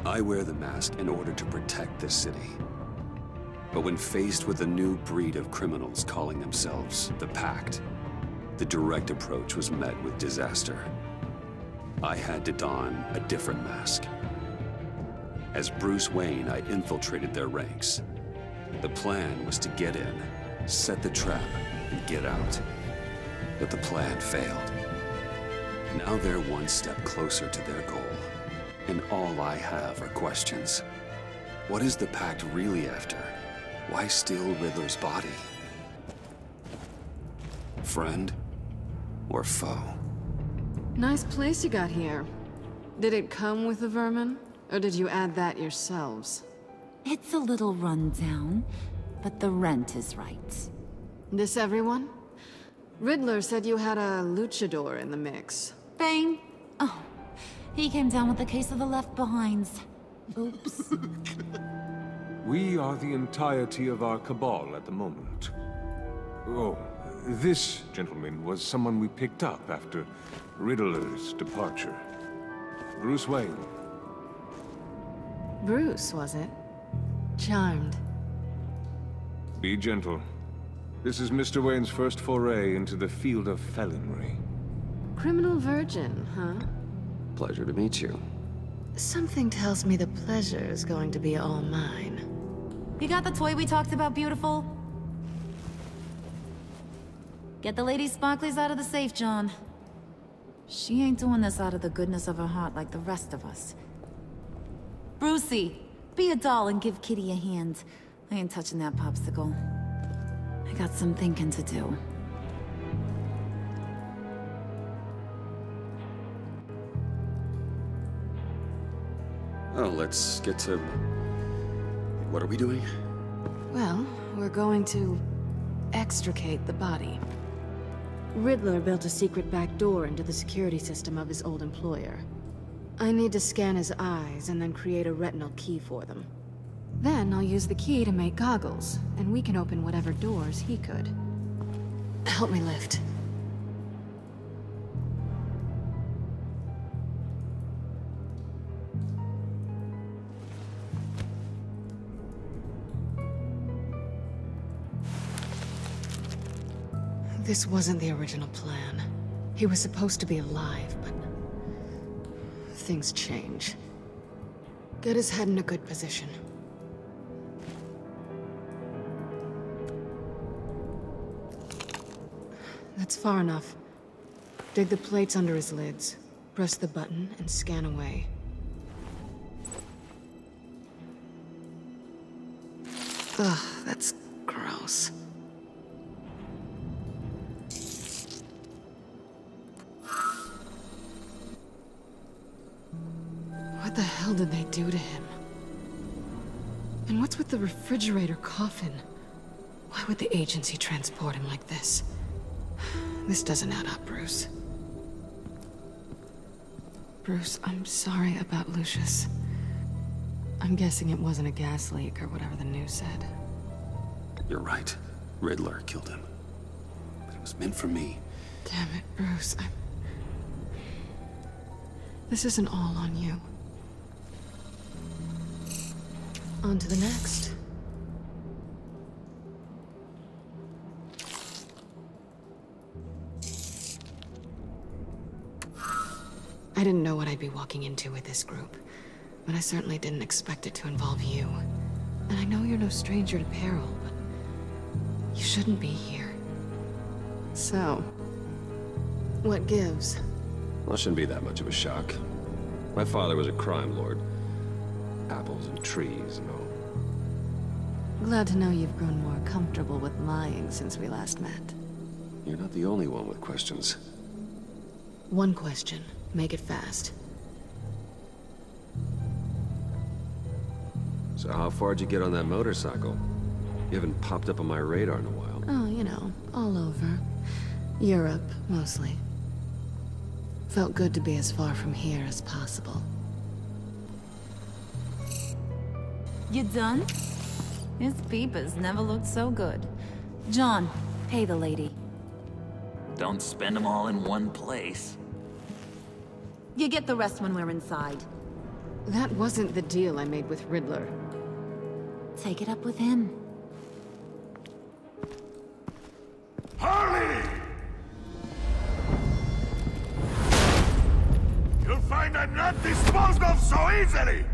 I wear the mask in order to protect this city. But when faced with a new breed of criminals calling themselves the Pact, the direct approach was met with disaster. I had to don a different mask. As Bruce Wayne, I infiltrated their ranks. The plan was to get in, set the trap, and get out. But the plan failed. Now they're one step closer to their goal. And all I have are questions. What is the Pact really after? Why steal Riddler's body? Friend or foe? Nice place you got here. Did it come with the vermin? Or did you add that yourselves? It's a little rundown, but the rent is right. This everyone? Riddler said you had a luchador in the mix. Bane? Oh, he came down with a case of the left behinds. Oops. We are the entirety of our cabal at the moment. Oh, this gentleman was someone we picked up after Riddler's departure. Bruce Wayne. Bruce, was it? Charmed. Be gentle. This is Mr. Wayne's first foray into the field of felonry. Criminal virgin, huh? Pleasure to meet you. Something tells me the pleasure is going to be all mine. You got the toy we talked about, beautiful? Get the lady sparklies out of the safe, John. She ain't doing this out of the goodness of her heart like the rest of us. Brucey, be a doll and give Kitty a hand. I ain't touching that popsicle. I got some thinking to do. Oh, let's get to... What are we doing? Well, we're going to extricate the body. Riddler built a secret back door into the security system of his old employer. I need to scan his eyes and then create a retinal key for them. Then I'll use the key to make goggles, and we can open whatever doors he could. Help me lift. This wasn't the original plan. He was supposed to be alive, but... things change. Get his head in a good position. That's far enough. Dig the plates under his lids. Press the button and scan away. Ugh, that's gross. What the hell did they do to him? And what's with the refrigerator coffin? Why would the agency transport him like this? This doesn't add up, Bruce. Bruce, I'm sorry about Lucius. I'm guessing it wasn't a gas leak or whatever the news said. You're right. Riddler killed him. But it was meant for me. Damn it, Bruce. This isn't all on you. On to the next. I didn't know what I'd be walking into with this group, but I certainly didn't expect it to involve you. And I know you're no stranger to peril, but you shouldn't be here. So, what gives? Well, it shouldn't be that much of a shock. My father was a crime lord. Apples and trees and all. Glad to know you've grown more comfortable with lying since we last met. You're not the only one with questions. One question. Make it fast. So how far'd you get on that motorcycle? You haven't popped up on my radar in a while. Oh, you know, all over. Europe, mostly. Felt good to be as far from here as possible. You done? His peepers never looked so good. John, pay the lady. Don't spend them all in one place. You get the rest when we're inside. That wasn't the deal I made with Riddler. Take it up with him. Harley! You'll find I'm not disposed of so easily!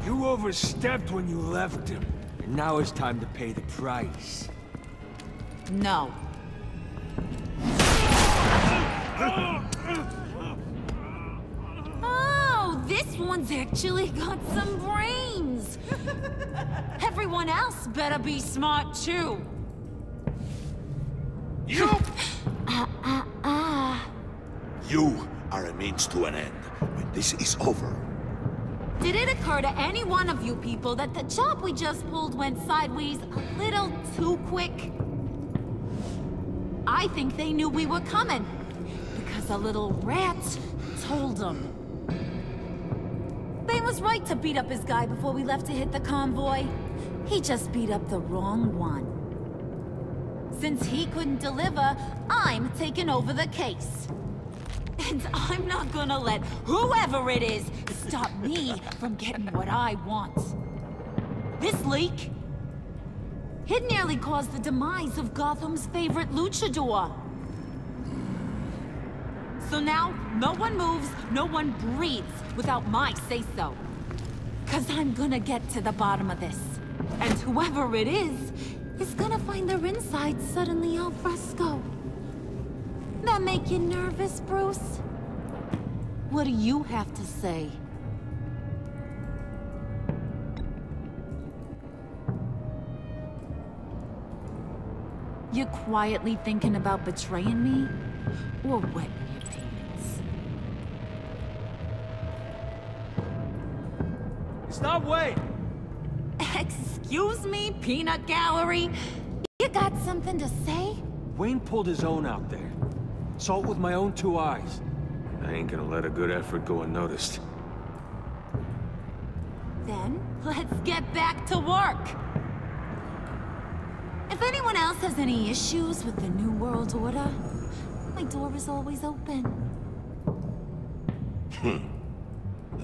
You overstepped when you left him, and now it's time to pay the price. No. Oh, this one's actually got some brains! Everyone else better be smart too. You! You are a means to an end. When this is over, Did it occur to any one of you people that the job we just pulled went sideways a little too quick? I think they knew we were coming, because a little rat told them. Bane was right to beat up his guy before we left to hit the convoy. He just beat up the wrong one. Since he couldn't deliver, I'm taking over the case. And I'm not gonna let whoever it is stop me from getting what I want. This leak, it nearly caused the demise of Gotham's favorite luchador. So now, no one moves, no one breathes without my say-so. 'Cause I'm gonna get to the bottom of this. And whoever it is gonna find their insides suddenly al fresco. That make you nervous, Bruce? What do you have to say? You quietly thinking about betraying me? Or wetting your pants? Stop waiting! Excuse me, peanut gallery? You got something to say? Wayne pulled his own out there. Saw it with my own 2 eyes. I ain't gonna let a good effort go unnoticed. Then, let's get back to work! If anyone else has any issues with the New World Order, my door is always open.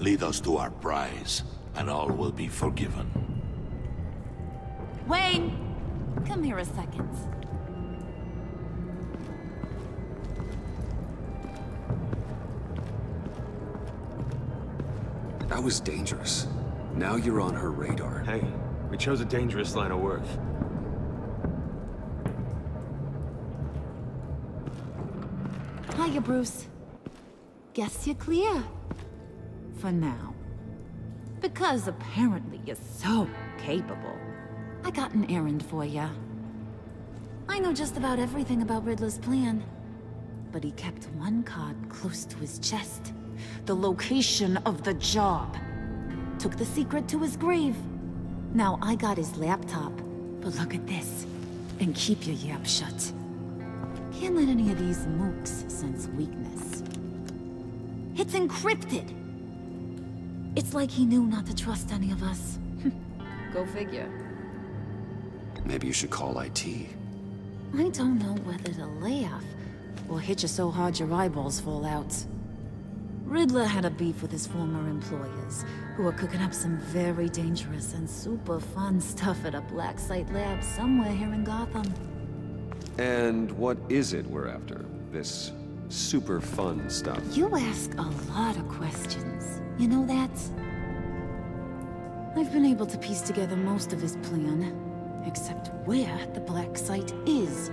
lead us to our prize, and all will be forgiven. Wayne, come here a second. That was dangerous. Now you're on her radar. Hey, we chose a dangerous line of work. Hiya, Bruce. Guess you're clear. For now. Because apparently you're so capable. I got an errand for you. I know just about everything about Riddler's plan. But he kept one card close to his chest. The location of the job. Took the secret to his grave. Now I got his laptop. But look at this. And keep your yap shut. Can't let any of these mooks sense weakness. It's encrypted! It's like he knew not to trust any of us. Go figure. Maybe you should call IT. I don't know whether to laugh or hit you so hard your eyeballs fall out. Riddler had a beef with his former employers, who were cooking up some very dangerous and super fun stuff at a black site lab somewhere here in Gotham. And what is it we're after? This super fun stuff? You ask a lot of questions. You know that? I've been able to piece together most of his plan, except where the black site is.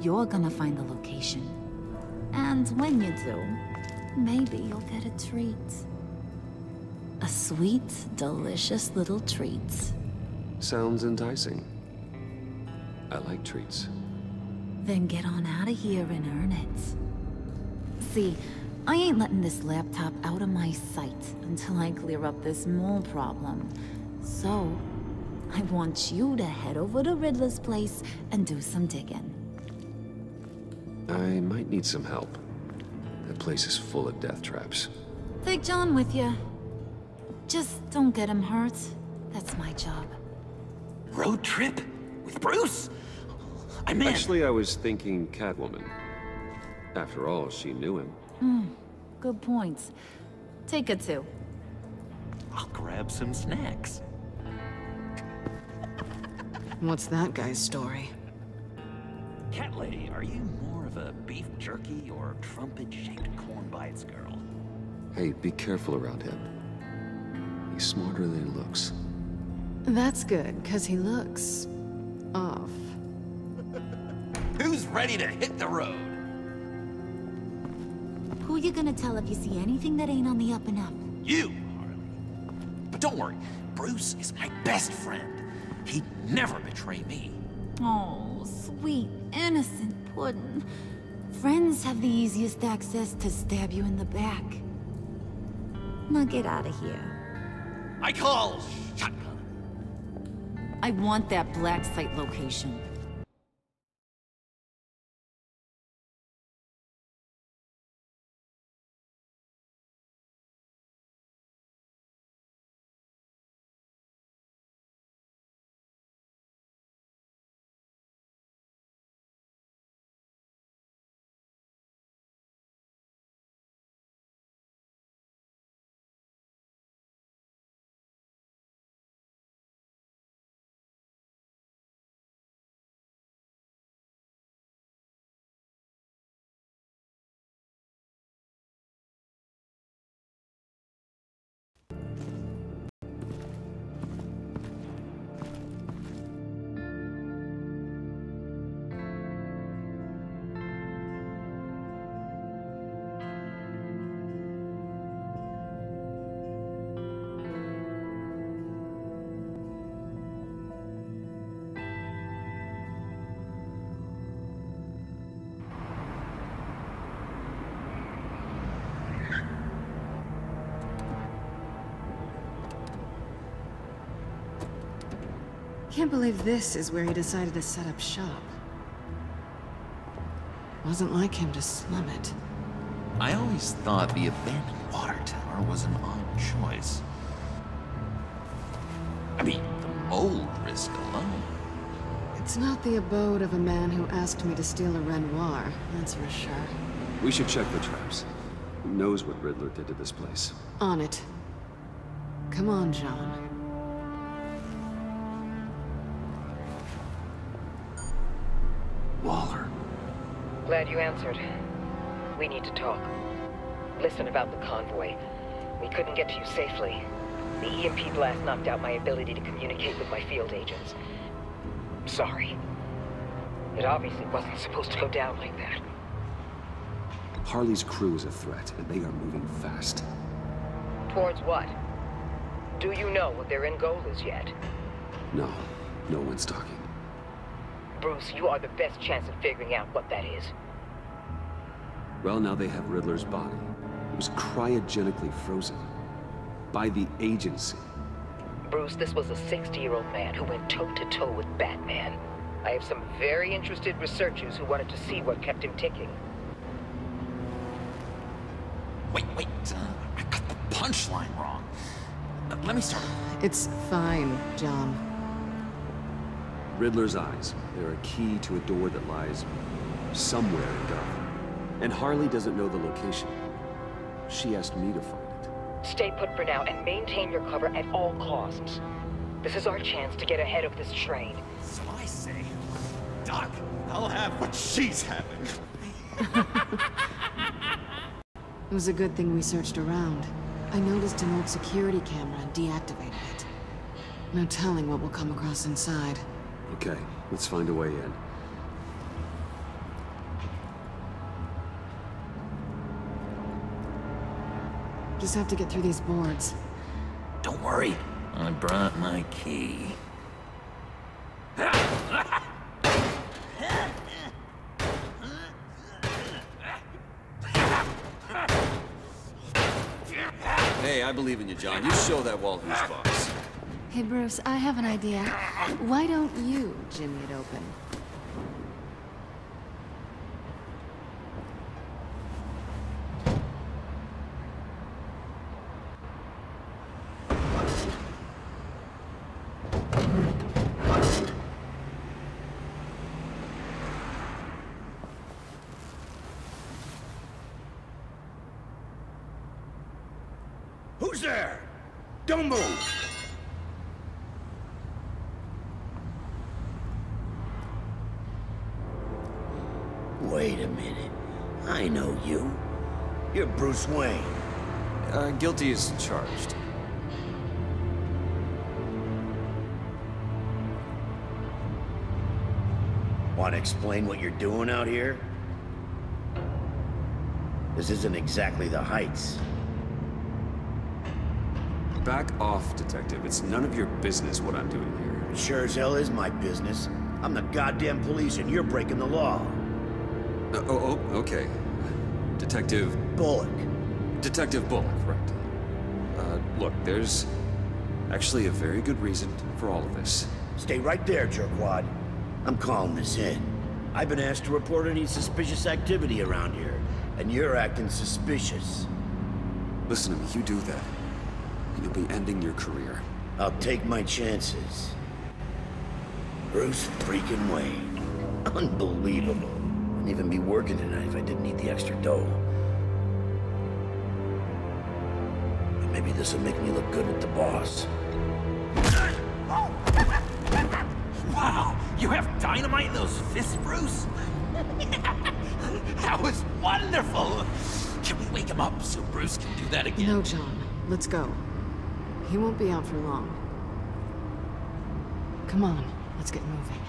You're gonna find the location. And when you do, maybe you'll get a treat. A sweet, delicious little treat. Sounds enticing. I like treats. Then get on out of here and earn it. See, I ain't letting this laptop out of my sight until I clear up this mole problem. So, I want you to head over to Riddler's place and do some digging. I might need some help. That place is full of death traps. Take John with you. Just don't get him hurt. That's my job. Road trip? With Bruce? I'm in. Actually, I was thinking Catwoman. After all, she knew him. good points. Take a two. I'll grab some snacks. What's that guy's story? Cat lady, are you more of a beef jerky or trumpet-shaped corn bites girl? Hey, be careful around him. He's smarter than he looks. That's good, because he looks... off. Who's ready to hit the road? Who you gonna tell if you see anything that ain't on the up and up? You, Harley. But don't worry, Bruce is my best friend. He'd never betray me. Oh, sweet, innocent Puddin'. Friends have the easiest access to stab you in the back. Now get out of here. I call shotgun. I want that black site location. Can't believe this is where he decided to set up shop. Wasn't like him to slum it. I always thought the abandoned water tower was an odd choice. I mean, the mold risk alone. It's not the abode of a man who asked me to steal a Renoir, that's for sure. We should check the traps. Who knows what Riddler did to this place? On it. Come on, John. Waller. Glad you answered. We need to talk. Listen about the convoy. We couldn't get to you safely. The EMP blast knocked out my ability to communicate with my field agents. Sorry. It obviously wasn't supposed to go down like that. Harley's crew is a threat, and they are moving fast. Towards what? Do you know what their end goal is yet? No, no one's talking. Bruce, you are the best chance at figuring out what that is. Well, now they have Riddler's body. It was cryogenically frozen. By the agency. Bruce, this was a 60-year-old man who went toe-to-toe with Batman. I have some very interested researchers who wanted to see what kept him ticking. Wait, I got the punchline wrong. Let me start. It's fine, John. Riddler's eyes. They're a key to a door that lies somewhere in Gotham. And Harley doesn't know the location. She asked me to find it. Stay put for now and maintain your cover at all costs. This is our chance to get ahead of this train. So I say, Doc, I'll have what she's having. It was a good thing we searched around. I noticed an old security camera and deactivated it. No telling what we'll come across inside. Okay, let's find a way in. Just have to get through these boards. Don't worry, I brought my key. Hey, I believe in you, John. You show that wall who's boss. Hey, Bruce, I have an idea. Why don't you jimmy it open? Who's there? Don't move! Wait a minute. I know you. You're Bruce Wayne. Guilty as charged. Want to explain what you're doing out here? This isn't exactly the Heights. Back off, Detective. It's none of your business what I'm doing here. Sure as hell is my business. I'm the goddamn police and you're breaking the law. Okay. Detective... Bullock. Detective Bullock, right. Look, there's actually a very good reason for all of this. Stay right there, jerkwad. I'm calling this in. I've been asked to report any suspicious activity around here, and you're acting suspicious. Listen to me, you do that, and you'll be ending your career. I'll take my chances. Bruce freaking Wayne. Unbelievable. Wouldn't even be working tonight if I didn't need the extra dough. But maybe this will make me look good with the boss. Wow, you have dynamite in those fists, Bruce? That was wonderful! Can we wake him up so Bruce can do that again? No, John. Let's go. He won't be out for long. Come on, let's get moving.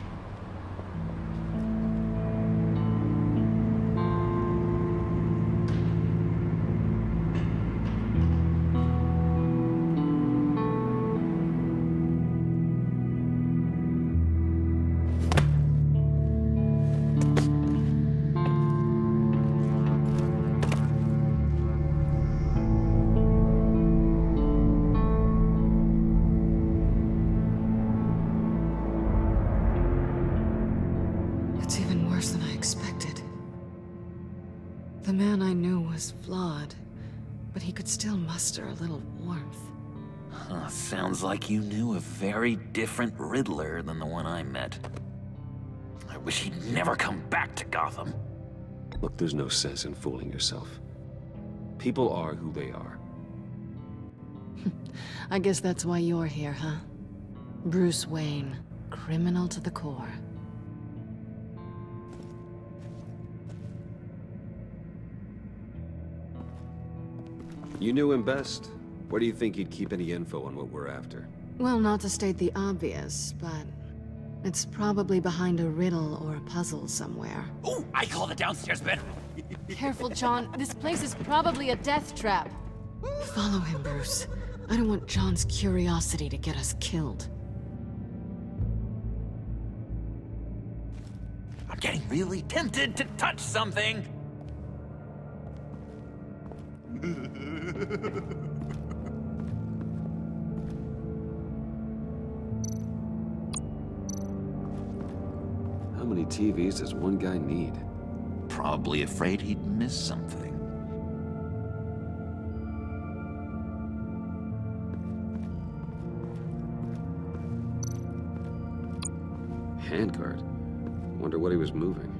It's even worse than I expected. The man I knew was flawed, but he could still muster a little warmth. Sounds like you knew a very different Riddler than the one I met. I wish he'd never come back to Gotham. Look, there's no sense in fooling yourself. People are who they are. I guess that's why you're here, huh? Bruce Wayne, criminal to the core. You knew him best. Where do you think he'd keep any info on what we're after? Well, not to state the obvious, but it's probably behind a riddle or a puzzle somewhere. Oh, I call the downstairs bedroom. Careful, John. This place is probably a death trap. Follow him, Bruce. I don't want John's curiosity to get us killed. I'm getting really tempted to touch something. How many TVs does one guy need? Probably afraid he'd miss something. Handguard. Wonder what he was moving.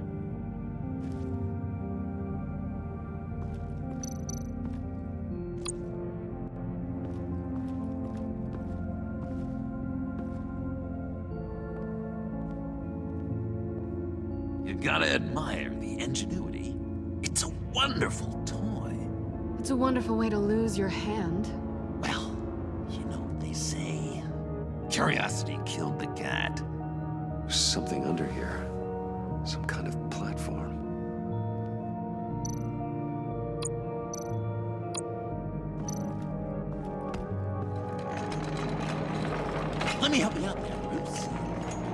You gotta admire the ingenuity. It's a wonderful toy. It's a wonderful way to lose your hand. Well, you know what they say. Curiosity killed the cat. There's something under here. Some kind of platform. Let me help you out there, Bruce.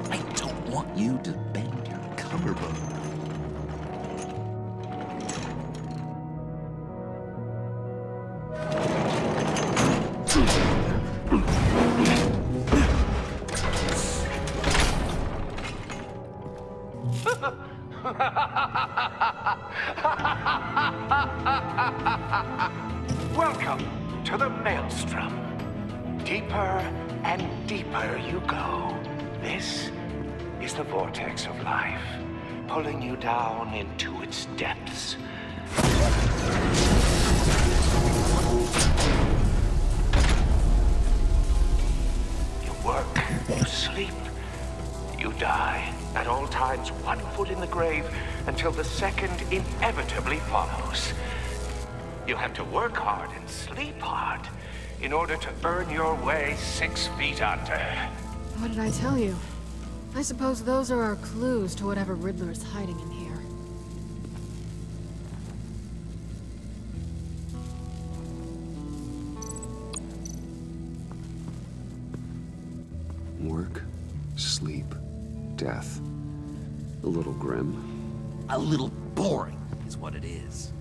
I don't want you to bend your collarbone. Welcome to the Maelstrom. Deeper and deeper you go. This is the vortex of life, pulling you down into its depths. grave until the second inevitably follows. You'll have to work hard and sleep hard in order to earn your way 6 feet under. What did I tell you? I suppose those are our clues to whatever Riddler is hiding in here. Work, sleep, death. A little grim. A little boring is what it is.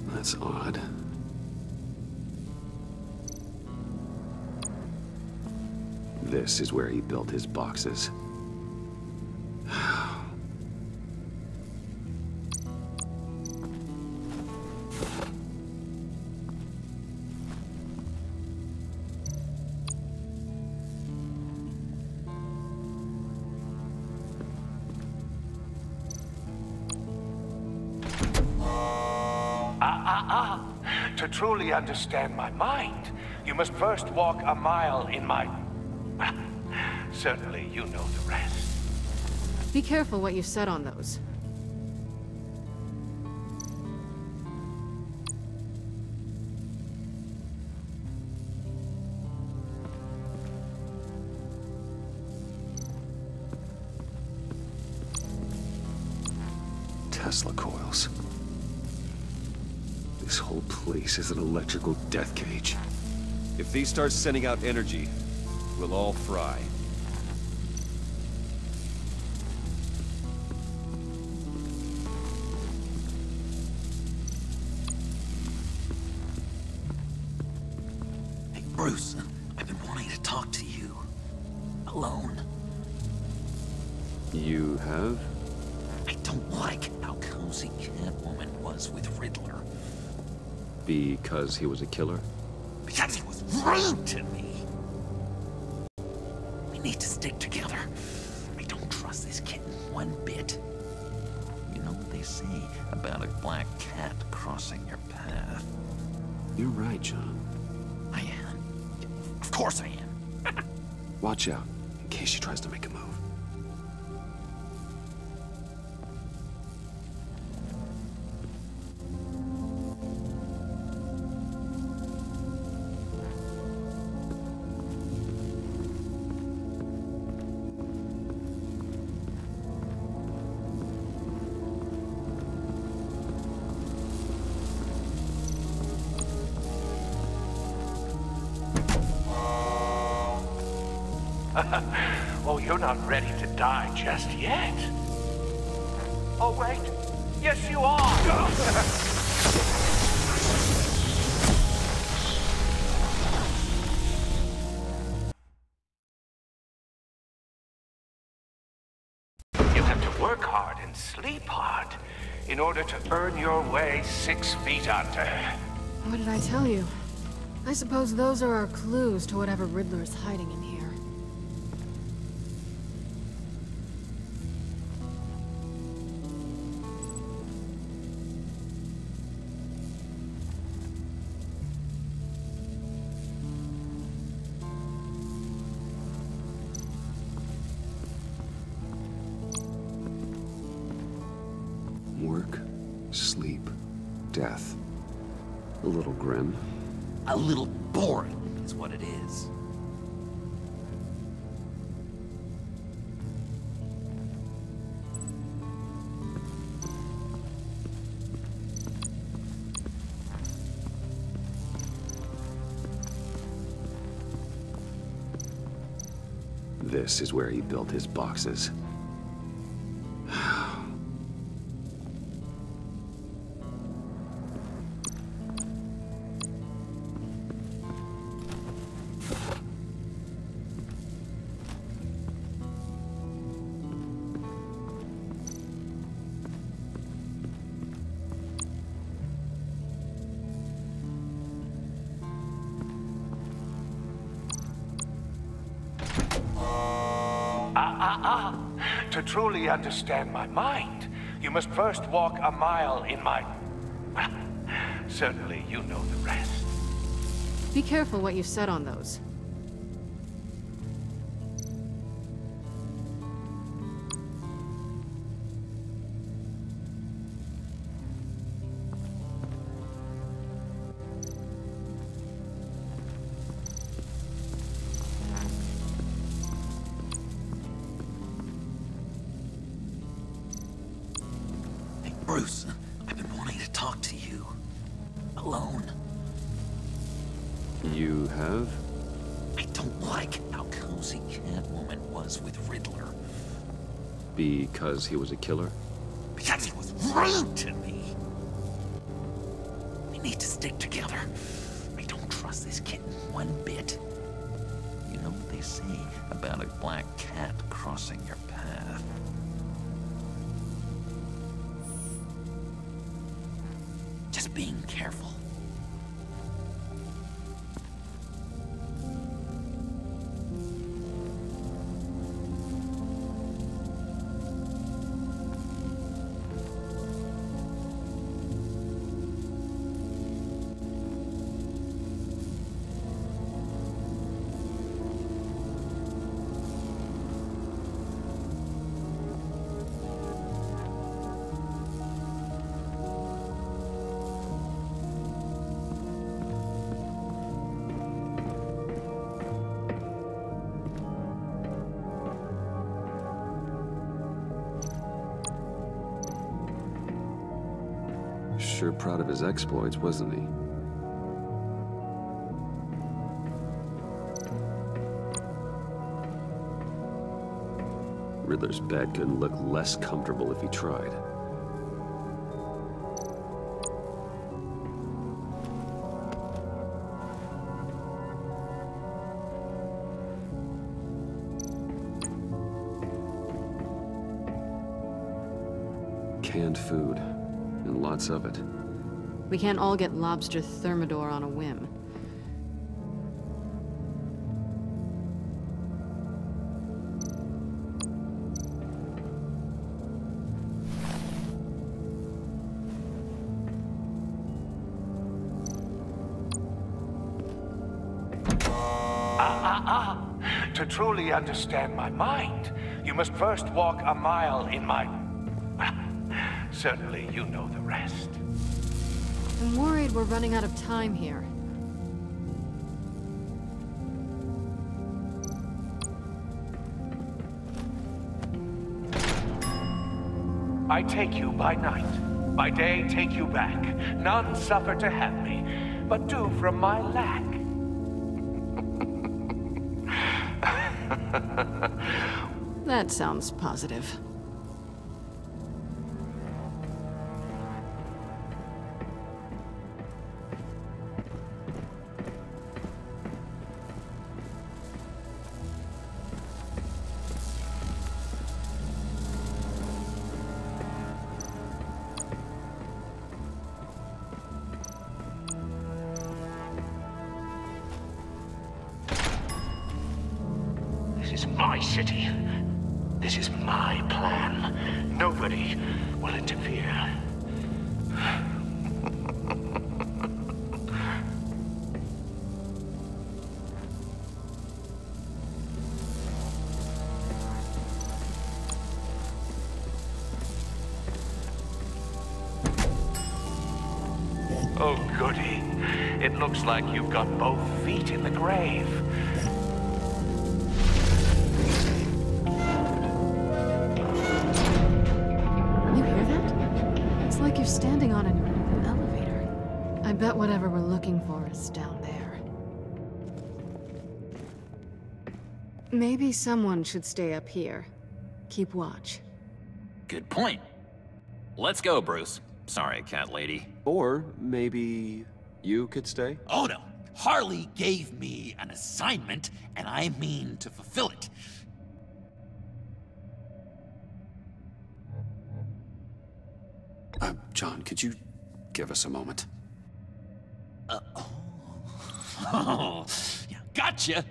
That's odd. This is where he built his boxes. To truly understand my mind, you must first walk a mile in my... Certainly, you know the rest. Be careful what you said on those. Tesla coils. This whole place is an electrical death cage. If these start sending out energy, we'll all fry. Hey, Bruce, I've been wanting to talk to you. Alone. You have? I don't like how cozy Catwoman was with Riddler. Because he was a killer? Because he was rude to me. We need to stick together. I don't trust this kitten one bit. You know what they say about a black cat crossing your path? You're right, John. I am. Of course I am. Watch out, in case she tries to make a move. Oh, you're not ready to die just yet. Oh, wait. Yes, you are. You have to work hard and sleep hard in order to earn your way 6 feet under. What did I tell you? I suppose those are our clues to whatever Riddler is hiding in here. Work, sleep, death. A little grim. A little boring is what it is. This is where he built his boxes. To truly understand my mind, you must first walk a mile in my... Well, certainly you know the rest. Be careful what you said on those. Bruce, I've been wanting to talk to you. Alone. You have? I don't like how cozy Catwoman was with Riddler. Because he was a killer? Because he was rude to me. We need to stick together. I don't trust this kitten one bit. You know what they say about a black cat crossing your path? Just being careful. Sure proud of his exploits, wasn't he? Riddler's bed couldn't look less comfortable if he tried. Canned food. And lots of it. We can't all get lobster thermidor on a whim. To truly understand my mind, you must first walk a mile in my... Certainly you know the rest. I'm worried we're running out of time here. I take you by night. By day take you back. None suffer to have me, but do from my lack. That sounds positive. This is my city. This is my plan. Nobody will interfere. Oh, goody. It looks like you've got both feet in the grave. You're standing on an elevator. I bet whatever we're looking for is down there. Maybe someone should stay up here. Keep watch. Good point. Let's go, Bruce. Sorry, cat lady. Or maybe you could stay? Oh no. Harley gave me an assignment, and I mean to fulfill it. John, could you give us a moment? Oh, yeah, gotcha!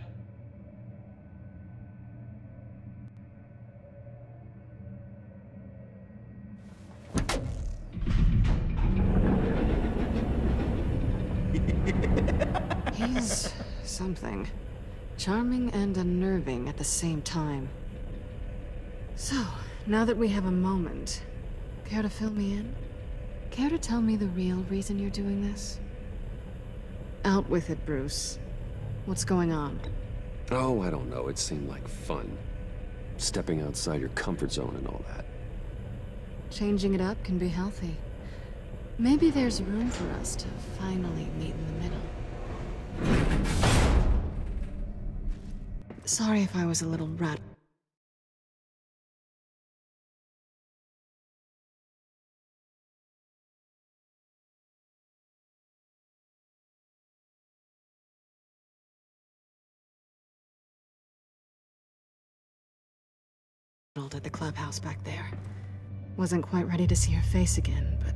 She's something. Charming and unnerving at the same time. So, now that we have a moment, care to fill me in? Care to tell me the real reason you're doing this? Out with it, Bruce. What's going on? Oh, I don't know. It seemed like fun. Stepping outside your comfort zone and all that. Changing it up can be healthy. Maybe there's room for us to finally meet in the middle. Sorry if I was a little rattled at the clubhouse back there. Wasn't quite ready to see your face again, but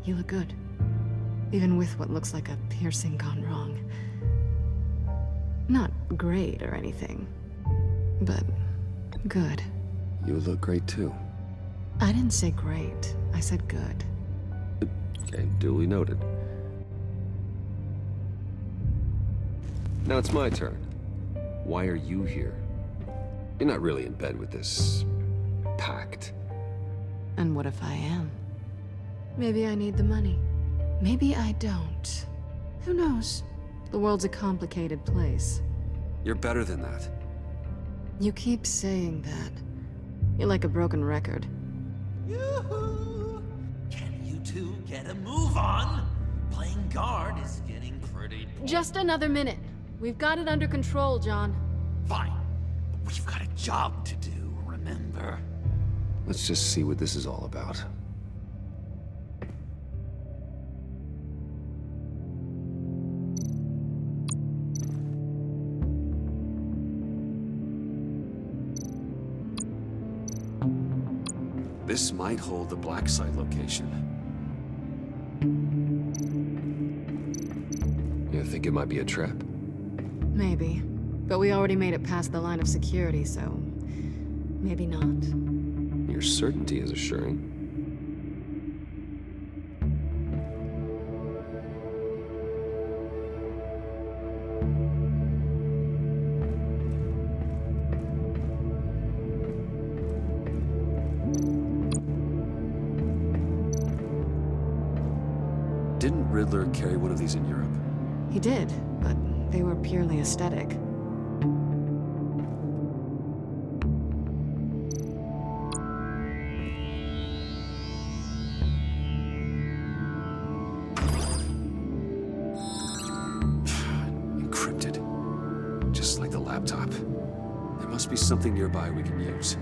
you look good. Even with what looks like a piercing gone wrong. Not great or anything, but good. You look great too. I didn't say great, I said good. Okay, duly noted. Now it's my turn. Why are you here? You're not really in bed with this pact. And what if I am? Maybe I need the money. Maybe I don't. Who knows? The world's a complicated place. You're better than that. You keep saying that. You're like a broken record. Yoo-hoo! Can you two get a move on? Playing guard is getting pretty... Just another minute. We've got it under control, John. Fine. We've got a job to do, remember? Let's just see what this is all about. This might hold the black site location. You think it might be a trap? Maybe. But we already made it past the line of security, so... maybe not. Your certainty is assuring. Didn't Riddler carry one of these in Europe? He did, but they were purely aesthetic. Encrypted. Just like the laptop. There must be something nearby we can use.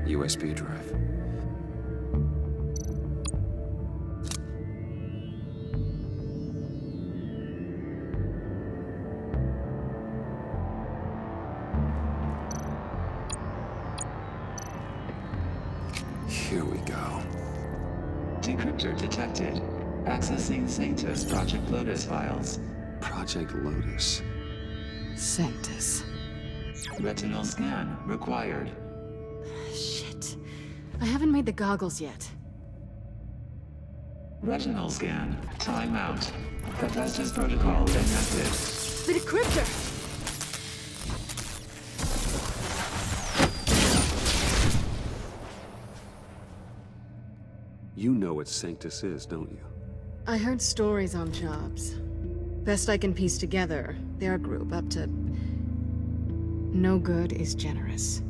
USB drive. Here we go. Decryptor detected. Accessing Sanctus Project Lotus files. Project Lotus. Sanctus. Retinal scan required. Shit. I haven't made the goggles yet. Retinal scan. Timeout. Hephaestus protocol enacted. The decryptor! You know what Sanctus is, don't you? I heard stories on jobs. Best I can piece together, they're a group up to... no good is generous.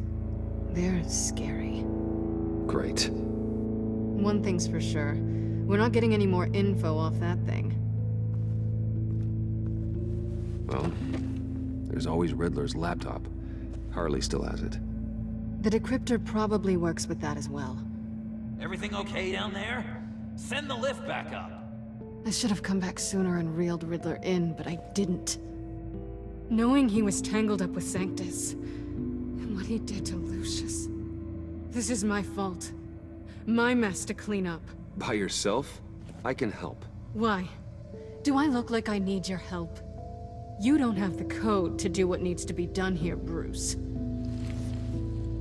They're scary. Great. One thing's for sure. We're not getting any more info off that thing. Well, there's always Riddler's laptop. Harley still has it. The decryptor probably works with that as well. Everything okay down there? Send the lift back up. I should have come back sooner and reeled Riddler in, but I didn't. Knowing he was tangled up with Sanctus, and what he did to Lucius. This is my fault. My mess to clean up. By yourself? I can help. Why? Do I look like I need your help? You don't have the code to do what needs to be done here, Bruce.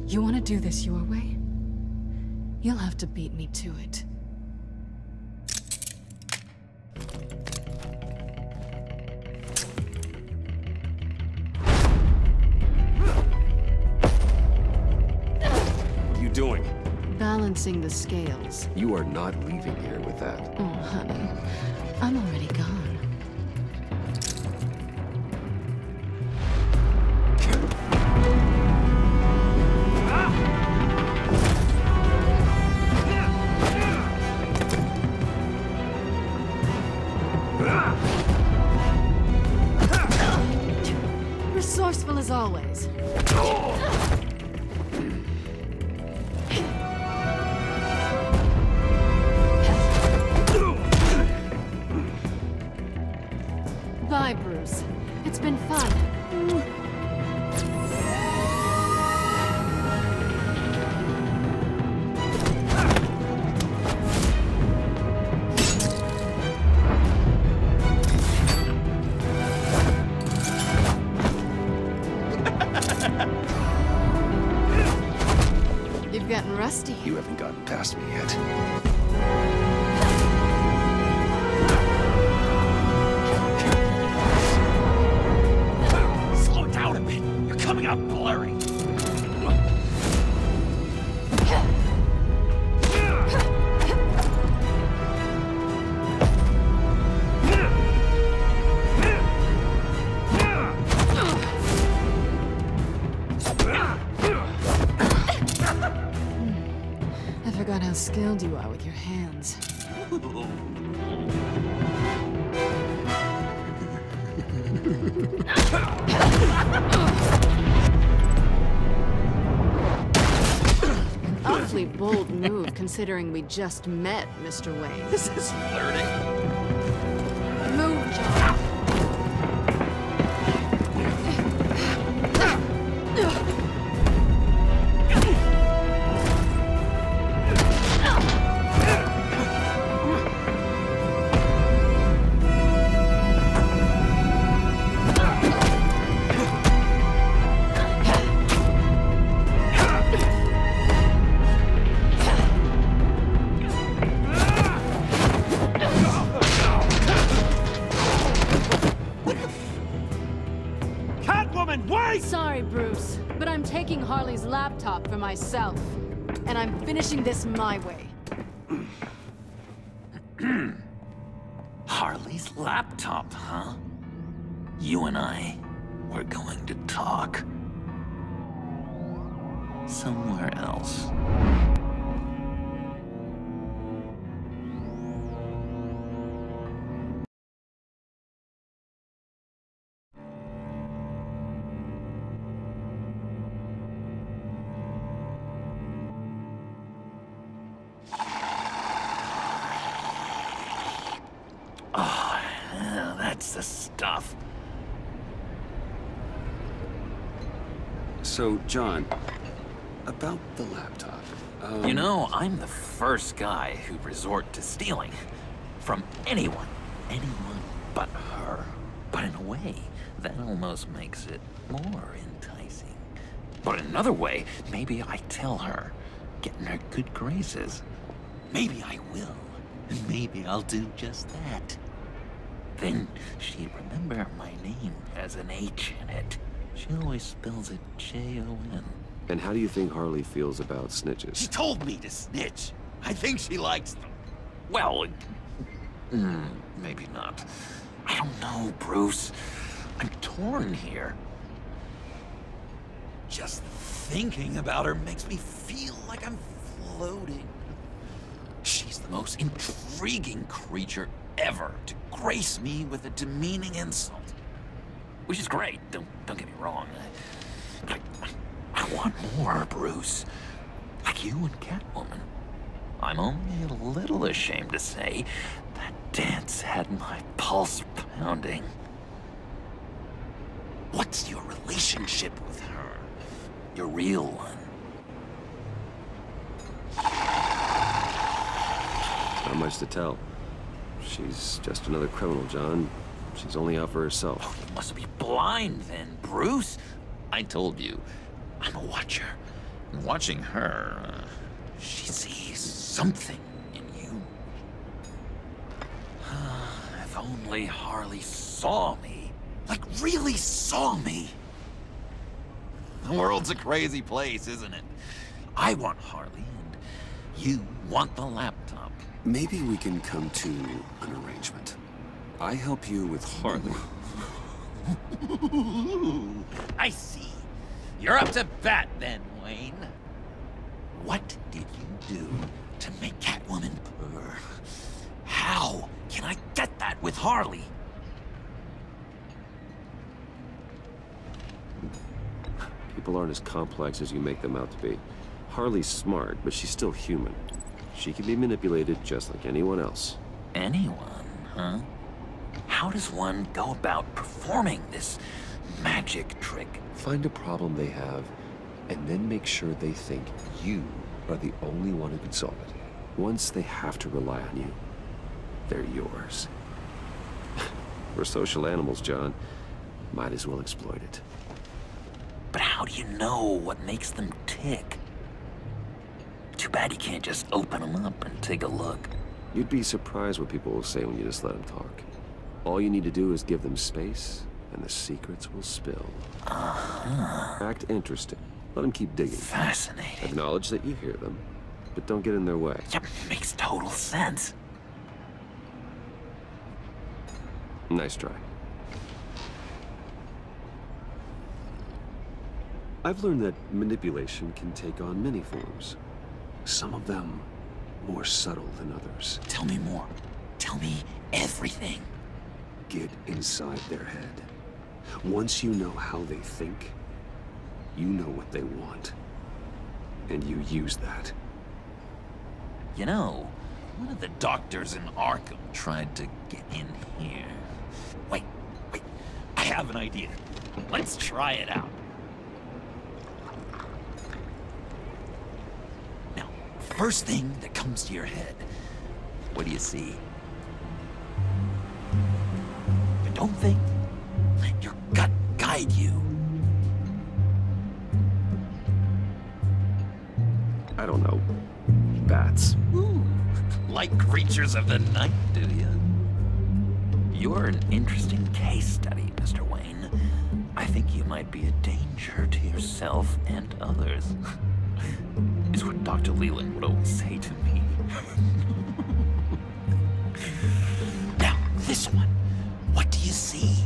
You want to do this your way? You'll have to beat me to it. What are you doing? Balancing the scales. You are not leaving here with that. Oh, honey. I'm already gone. Resourceful as always. Bye, Bruce. It's been fun. You've gotten rusty. You haven't gotten past me yet. Slow down a bit. You're coming out blurry. I forgot how skilled you are with your hands. Awfully bold move, considering we just met, Mr. Wayne. This is flirting. Move, John. Sorry, Bruce, but I'm taking Harley's laptop for myself. And I'm finishing this my way. Harley's laptop, huh? You and I, we're going to talk. Somewhere else. Oh, yeah, that's the stuff. So, John, about the laptop. You know, I'm the first guy who'd resort to stealing. From anyone. Anyone but her. But in a way, that almost makes it more enticing. But in another way, maybe I tell her, get in her good graces. Maybe I will. And maybe I'll do just that. Then she'd remember my name has an H in it. She always spells it J-O-N. And how do you think Harley feels about snitches? She told me to snitch. I think she likes them. Well, maybe not. I don't know, Bruce. I'm torn here. Just thinking about her makes me feel like I'm floating. She's the most intriguing creature ever to grace me with a demeaning insult. Which is great, don't get me wrong. I want more, Bruce. Like you and Catwoman. I'm only a little ashamed to say that dance had my pulse pounding. What's your relationship with her? Your real one? Not much to tell. She's just another criminal, John. She's only out for herself. Oh, you must be blind then, Bruce. I told you, I'm a watcher. And watching her, she sees something in you. If only Harley saw me. Like, really saw me. The world's a crazy place, isn't it? I want Harley, and you want the laptop. Maybe we can come to an arrangement. I help you with Harley. I see. You're up to bat then, Wayne. What did you do to make Catwoman purr? How can I get that with Harley? People aren't as complex as you make them out to be. Harley's smart, but she's still human. She can be manipulated just like anyone else. Anyone, huh? How does one go about performing this magic trick? Find a problem they have, and then make sure they think you are the only one who can solve it. Once they have to rely on you, they're yours. We're social animals, John. Might as well exploit it. But how do you know what makes them tick? Too bad you can't just open them up and take a look. You'd be surprised what people will say when you just let them talk. All you need to do is give them space, and the secrets will spill. Act interesting. Let them keep digging. Fascinating. Acknowledge that you hear them, but don't get in their way. Yep, makes total sense. Nice try. I've learned that manipulation can take on many forms. Some of them more subtle than others. Tell me more. Tell me everything. Get inside their head. Once you know how they think, you know what they want. And you use that. You know, one of the doctors in Arkham tried to get in here. Wait. I have an idea. Let's try it out. Now, first thing that comes to your head, what do you see? But don't think. Let your gut guide you. I don't know. Bats. Ooh, like creatures of the night, do you? You're an interesting case study, Mr. Wayne. I think you might be a danger to yourself and others. Is what Dr. Leland would always say to me. Now, this one. What do you see?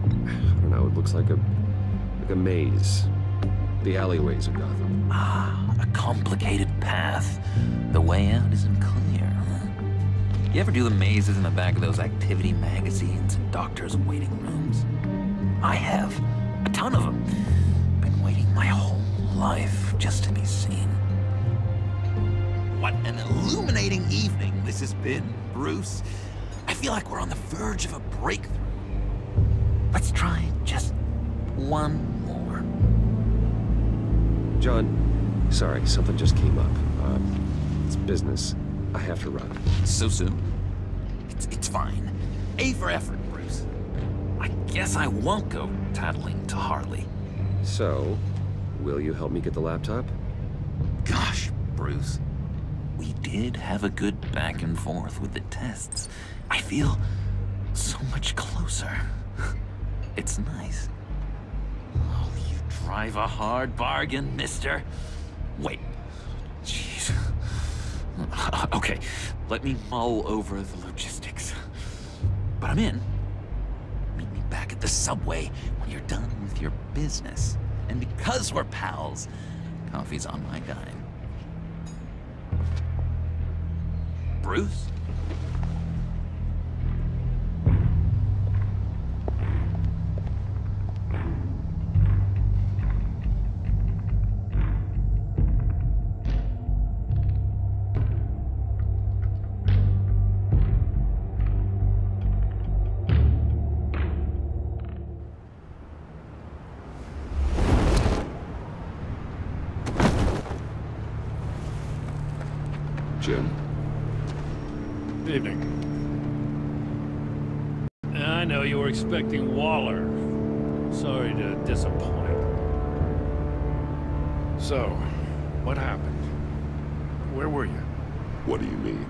I don't know, it looks like a maze. The alleyways of Gotham. Ah, a complicated path. The way out isn't clear, huh? You ever do the mazes in the back of those activity magazines and doctors' waiting rooms? I have. A ton of them. Been waiting my whole life just to be seen. What an illuminating evening this has been, Bruce. I feel like we're on the verge of a breakthrough. Let's try just one more. John, sorry, something just came up. It's business. I have to run. So soon? It's fine. A for effort, Bruce. I guess I won't go tattling to Harley. So, will you help me get the laptop? Gosh, Bruce. We did have a good back and forth with the tests. I feel so much closer. It's nice. Oh, you drive a hard bargain, mister. Wait. Jeez. Okay, let me mull over the logistics. But I'm in. Meet me back at the subway when you're done with your business. And because we're pals, coffee's on my dime. Bruce? Jim? Evening. I know you were expecting Waller. Sorry to disappoint. So, what happened? Where were you? What do you mean?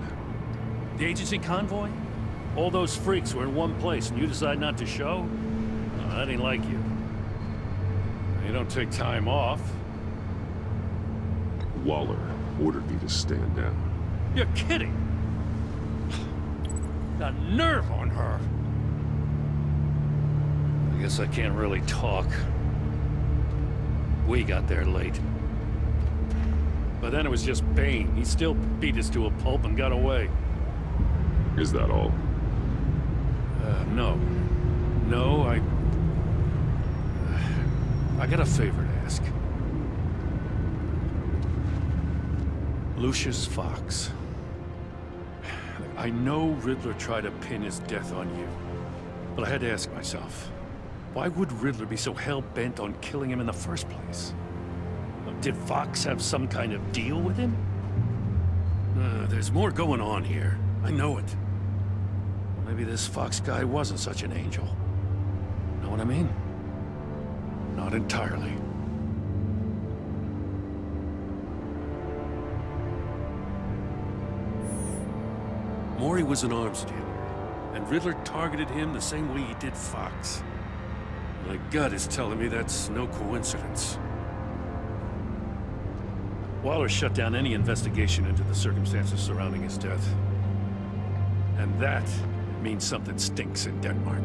The agency convoy? All those freaks were in one place and you decide not to show? Oh, that ain't like you. You don't take time off. Waller ordered me to stand down. You're kidding! The nerve on her! I guess I can't really talk. We got there late. But then it was just Bane. He still beat us to a pulp and got away. Is that all? No. No, I got a favor to ask. Lucius Fox. I know Riddler tried to pin his death on you, but I had to ask myself, why would Riddler be so hell-bent on killing him in the first place? Did Fox have some kind of deal with him? There's more going on here. I know it. Maybe this Fox guy wasn't such an angel. Know what I mean? Not entirely. Mori was an arms dealer, and Riddler targeted him the same way he did Fox. My gut is telling me that's no coincidence. Waller shut down any investigation into the circumstances surrounding his death. And that means something stinks in Denmark.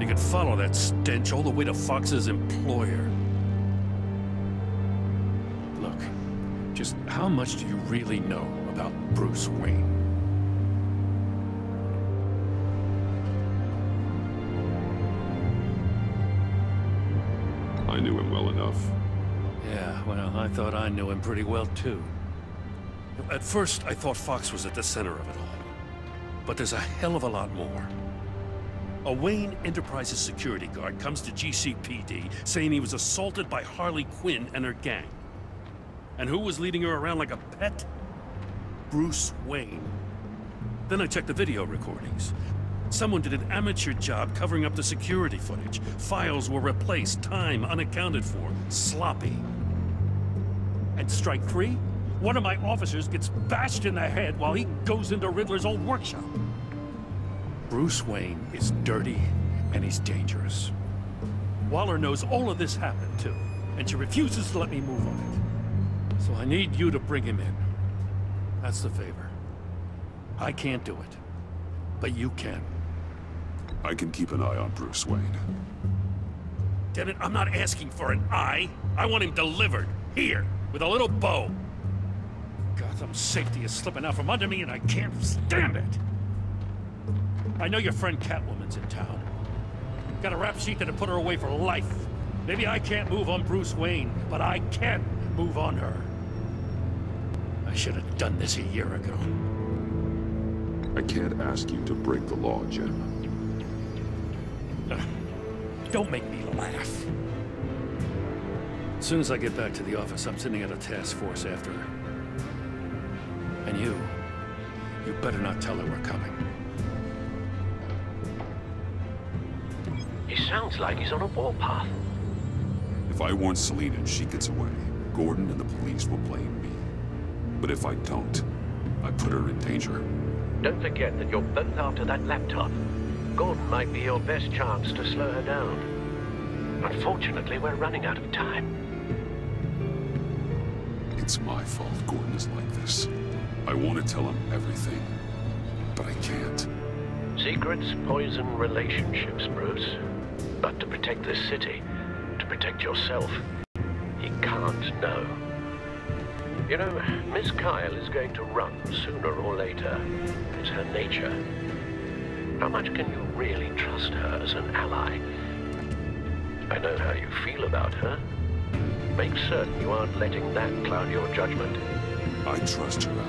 You could follow that stench all the way to Fox's employer. Look, just how much do you really know about Bruce Wayne? I knew him well enough. Yeah, well, I thought I knew him pretty well, too. At first, I thought Fox was at the center of it all. But there's a hell of a lot more. A Wayne Enterprises security guard comes to GCPD saying he was assaulted by Harley Quinn and her gang. And who was leading her around like a pet? Bruce Wayne. Then I checked the video recordings. Someone did an amateur job covering up the security footage. Files were replaced, time unaccounted for, sloppy. And strike three? One of my officers gets bashed in the head while he goes into Riddler's old workshop. Bruce Wayne is dirty and he's dangerous. Waller knows all of this happened too, and she refuses to let me move on it. So I need you to bring him in. That's the favor. I can't do it, but you can. I can keep an eye on Bruce Wayne. Damn it, I'm not asking for an eye. I want him delivered, here, with a little bow. Gotham's safety is slipping out from under me and I can't stand it. I know your friend Catwoman's in town. Got a rap sheet that'll put her away for life. Maybe I can't move on Bruce Wayne, but I can move on her. I should have done this a year ago. I can't ask you to break the law, Jim. Don't make me laugh. As soon as I get back to the office, I'm sending out a task force after her. And you better not tell her we're coming. He sounds like he's on a warpath. If I warn Selina and she gets away, Gordon and the police will blame me. But if I don't, I put her in danger. Don't forget that you're both after that laptop. Gordon might be your best chance to slow her down. Unfortunately, we're running out of time. It's my fault Gordon is like this. I want to tell him everything, but I can't. Secrets poison relationships, Bruce. But to protect this city, to protect yourself, he can't know. You know, Miss Kyle is going to run sooner or later. It's her nature. How much can you really trust her as an ally? I know how you feel about her. Make certain you aren't letting that cloud your judgment. I trust her, Al.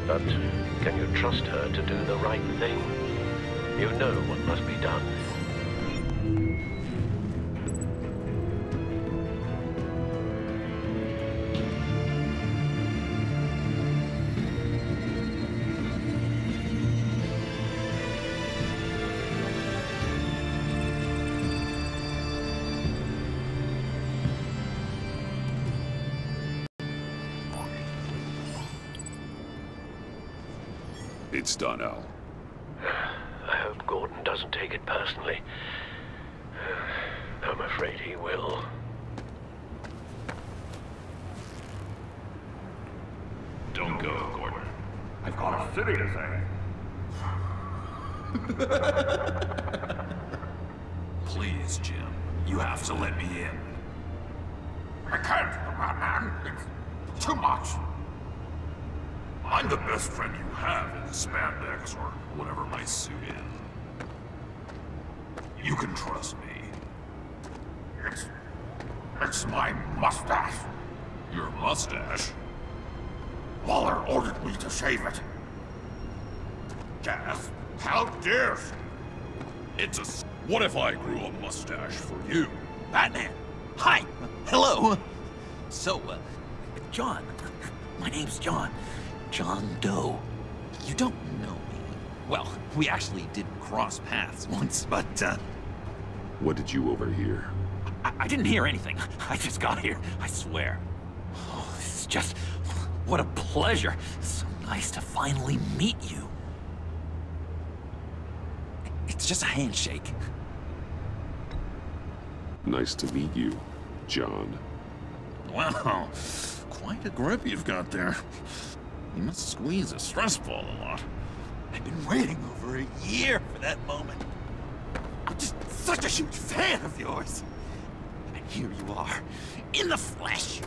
But can you trust her to do the right thing? You know what must be done. It's done, Al. I hope Gordon doesn't take it personally. I'm afraid he will. Don't go, Gordon. I've got a city to save. Please, Jim. You have to let me in. I can't, man. It's too much. I'm the best friend you have in spandex or whatever my suit is. You can trust me. It's my mustache. Your mustache? Waller ordered me to shave it. Gas, how dare she? It's a... What if I grew a mustache for you? Batman! Hi! Hello! So, John. My name's John. John Doe. You don't know me. Well, we actually did cross paths once, but, What did you overhear? I didn't hear anything. I just got here, I swear. Oh, this is just... What a pleasure. So nice to finally meet you. It's just a handshake. Nice to meet you, John. Wow, quite a grip you've got there. You must squeeze a stress ball a lot. I've been waiting over a year for that moment. I'm just such a huge fan of yours. And here you are, in the flesh.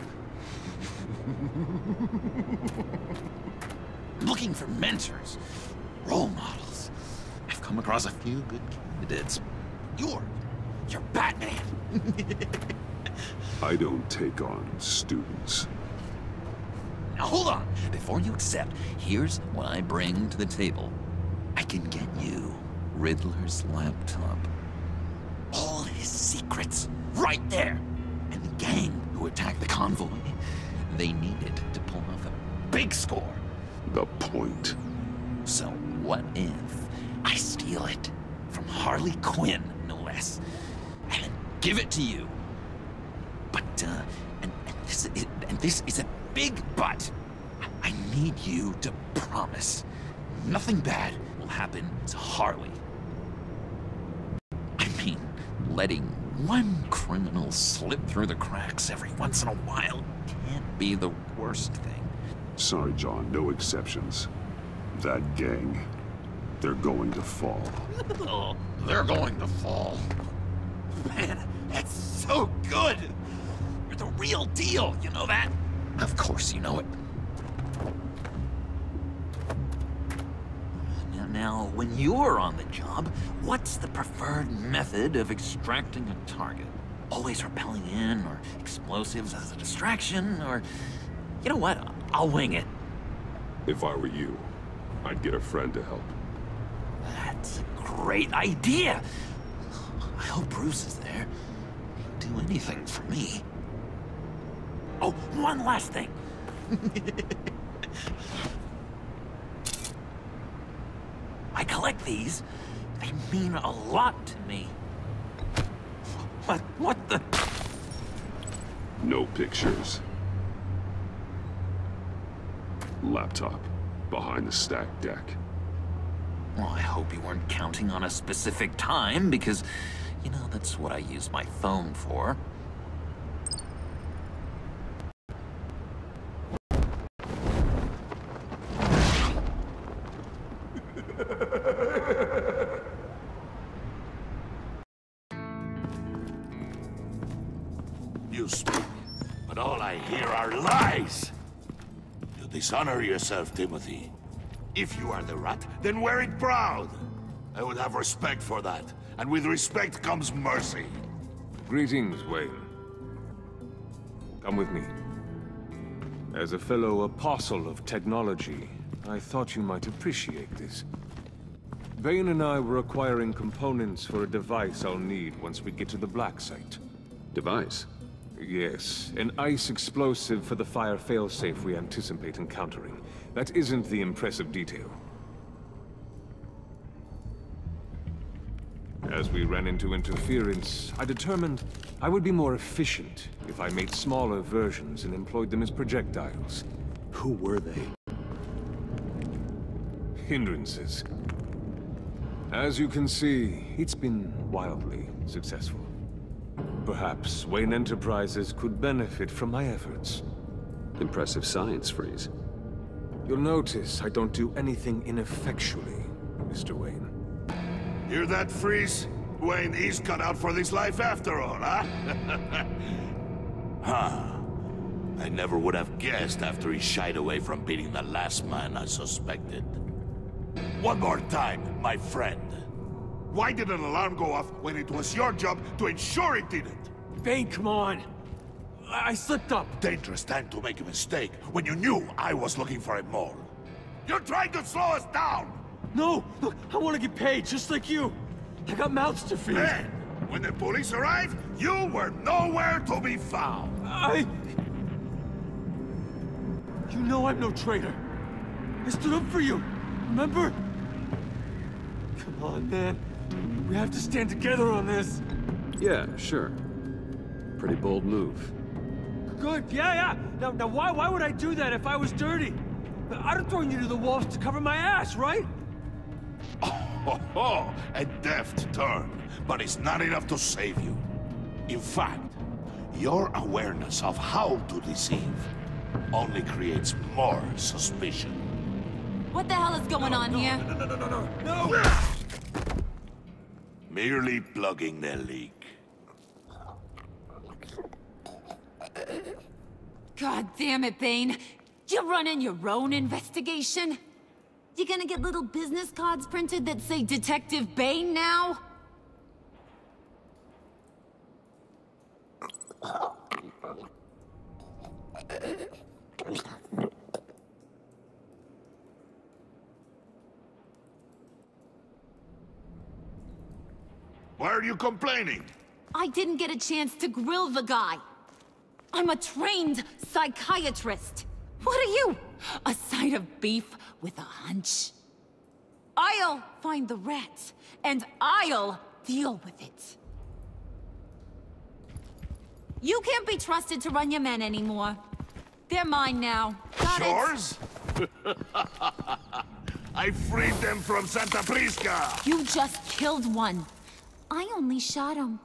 Looking for mentors, role models. I've come across a few good candidates. You're Batman. I don't take on students. Now hold on. Before you accept, here's what I bring to the table. I can get you Riddler's laptop. All his secrets, right there. And the gang who attacked the convoy, they needed to pull off a big score. The point. So what if I steal it from Harley Quinn, no less, and then give it to you? But, and this is a big but. I need you to promise nothing bad will happen to Harley. I mean, letting one criminal slip through the cracks every once in a while can't be the worst thing. Sorry, John, no exceptions. That gang, they're going to fall. Oh, they're going to fall. Man, that's so good! You're the real deal, you know that? Of course you know it. Now, when you're on the job, what's the preferred method of extracting a target? Always rappelling in, or explosives as a distraction, or... You know what? I'll wing it. If I were you, I'd get a friend to help. That's a great idea! I hope Bruce is there. He'd do anything for me. Oh, one last thing. I collect these. They mean a lot to me. What the... No pictures. Laptop, behind the stacked deck. Well, I hope you weren't counting on a specific time, because, you know, that's what I use my phone for. You speak, but all I hear are lies. You dishonor yourself, Timothy. If you are the rat, then wear it proud. I would have respect for that, and with respect comes mercy. Greetings, Wayne. Come with me. As a fellow apostle of technology, I thought you might appreciate this. Bane and I were acquiring components for a device I'll need once we get to the Black Site. Device? Yes, an ice explosive for the fire failsafe we anticipate encountering. That isn't the impressive detail. As we ran into interference, I determined I would be more efficient if I made smaller versions and employed them as projectiles. Who were they? hindrances. As you can see, it's been wildly successful. Perhaps Wayne Enterprises could benefit from my efforts. Impressive science, Freeze. You'll notice I don't do anything ineffectually, Mr. Wayne. Hear that, Freeze? Wayne is cut out for this life after all, huh? Huh. I never would have guessed after he shied away from beating the last man I suspected. One more time, my friend. Why did an alarm go off when it was your job to ensure it didn't? Bane, come on! I slipped up! Dangerous time to make a mistake when you knew I was looking for a mole. You're trying to slow us down! No! Look, I want to get paid, just like you! I got mouths to feed! Then, when the police arrived, you were nowhere to be found! You know I'm no traitor! I stood up for you, remember? Come on, man. We have to stand together on this. Yeah, sure. Pretty bold move. Good, yeah. Now why would I do that if I was dirty? I'd have thrown you to the wolves to cover my ass, right? Oh, a deft turn, but it's not enough to save you. In fact, your awareness of how to deceive only creates more suspicion. What the hell is going on here? No! Merely plugging the leak. God damn it, Bane. You're running your own investigation? You gonna get little business cards printed that say Detective Bane now? Why are you complaining? I didn't get a chance to grill the guy. I'm a trained psychiatrist. What are you? A side of beef with a hunch? I'll find the rat, and I'll deal with it. You can't be trusted to run your men anymore. They're mine now. Got Yours? I freed them from Santa Prisca! You just killed one. I only shot him.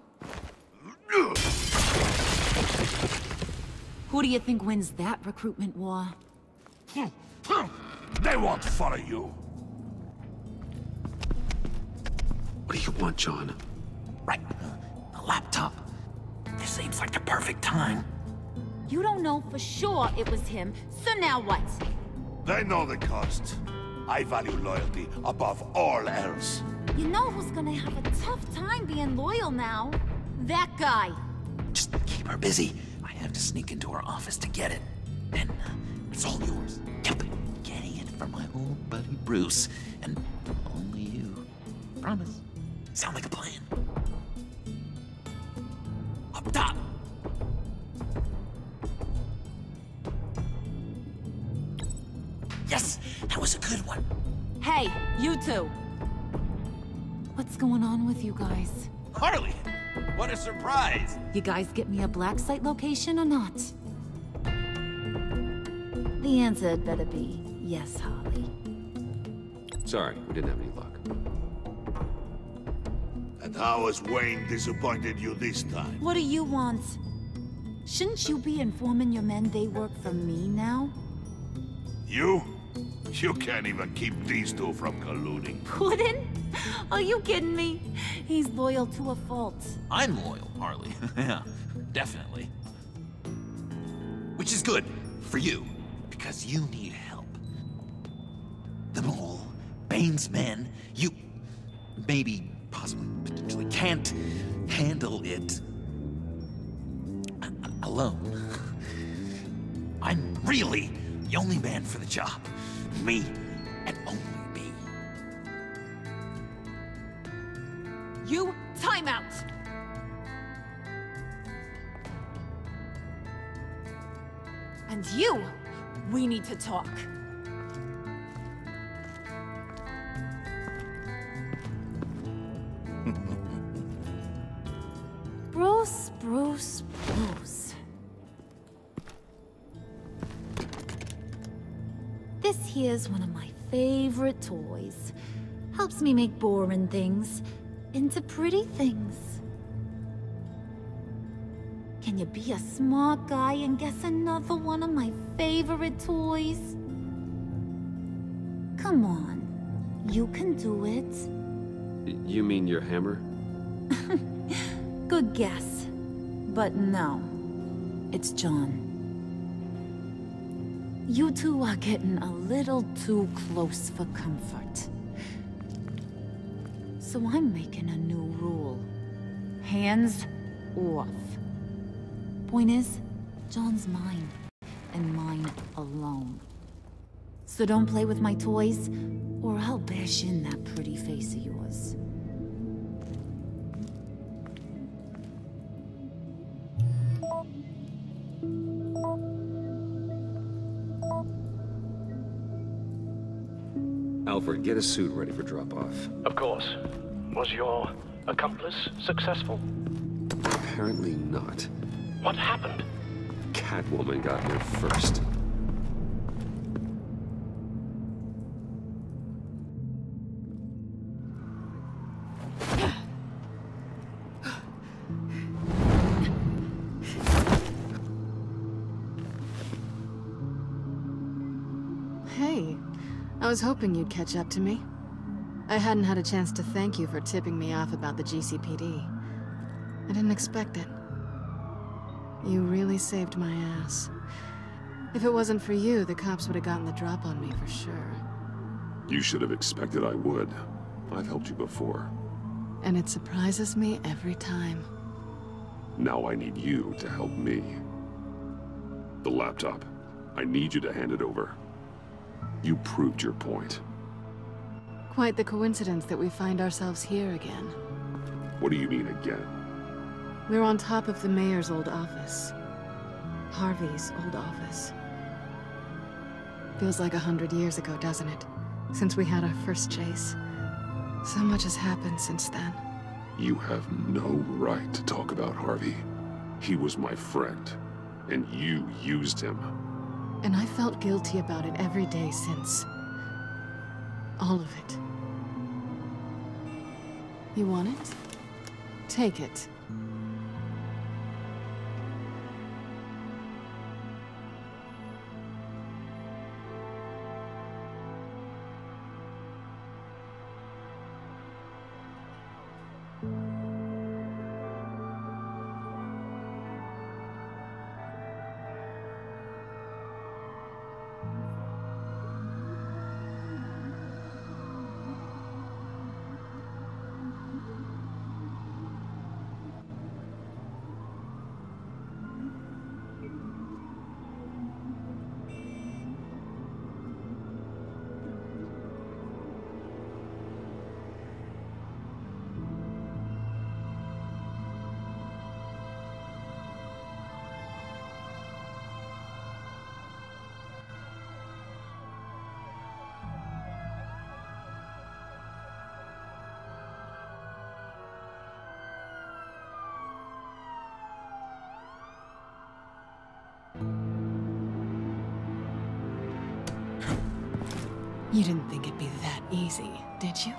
Who do you think wins that recruitment war? They won't follow you. What do you want, John? Right. The laptop. This seems like the perfect time. You don't know for sure it was him, so now what? They know the cost. I value loyalty above all else. You know who's gonna have a tough time being loyal now? That guy. Just keep her busy. I have to sneak into her office to get it. Then, it's all yours. Yep. Getting it from my old buddy Bruce. And only you. Promise. Sound like a plan. Up top! Yes! That was a good one. Hey, you two. What's going on with you guys? Harley! What a surprise! You guys get me a black site location or not? The answer had better be yes, Harley. Sorry, we didn't have any luck. And how has Wayne disappointed you this time? What do you want? Shouldn't you be informing your men they work for me now? You? You can't even keep these two from colluding. Puddin'? Are you kidding me? He's loyal to a fault. I'm loyal, Harley. Yeah, definitely. Which is good for you, because you need help. The Mole, Bane's men, you maybe, possibly, potentially can't handle it alone. I'm really the only man for the job. Me and only me. You, time out! And you, we need to talk. Bruce. This here's one of my favorite toys. Helps me make boring things into pretty things. Can you be a smart guy and guess another one of my favorite toys? Come on, you can do it. You mean your hammer? Good guess. But no, it's John. You two are getting a little too close for comfort. So I'm making a new rule. Hands off. Point is, John's mine, and mine alone. So don't play with my toys, or I'll bash in that pretty face of yours. Alfred, get a suit ready for drop-off. Of course. Was your accomplice successful? Apparently not. What happened? Catwoman got here first. Hey, I was hoping you'd catch up to me. I hadn't had a chance to thank you for tipping me off about the GCPD. I didn't expect it. You really saved my ass. If it wasn't for you, the cops would have gotten the drop on me for sure. You should have expected I would. I've helped you before. And it surprises me every time. Now I need you to help me. The laptop. I need you to hand it over. You proved your point. Quite the coincidence that we find ourselves here again. What do you mean again? We're on top of the mayor's old office. Harvey's old office. Feels like 100 years ago, doesn't it? Since we had our first chase. So much has happened since then. You have no right to talk about Harvey. He was my friend, and you used him. And I felt guilty about it every day since. All of it. You want it? Take it. You didn't think it'd be that easy, did you?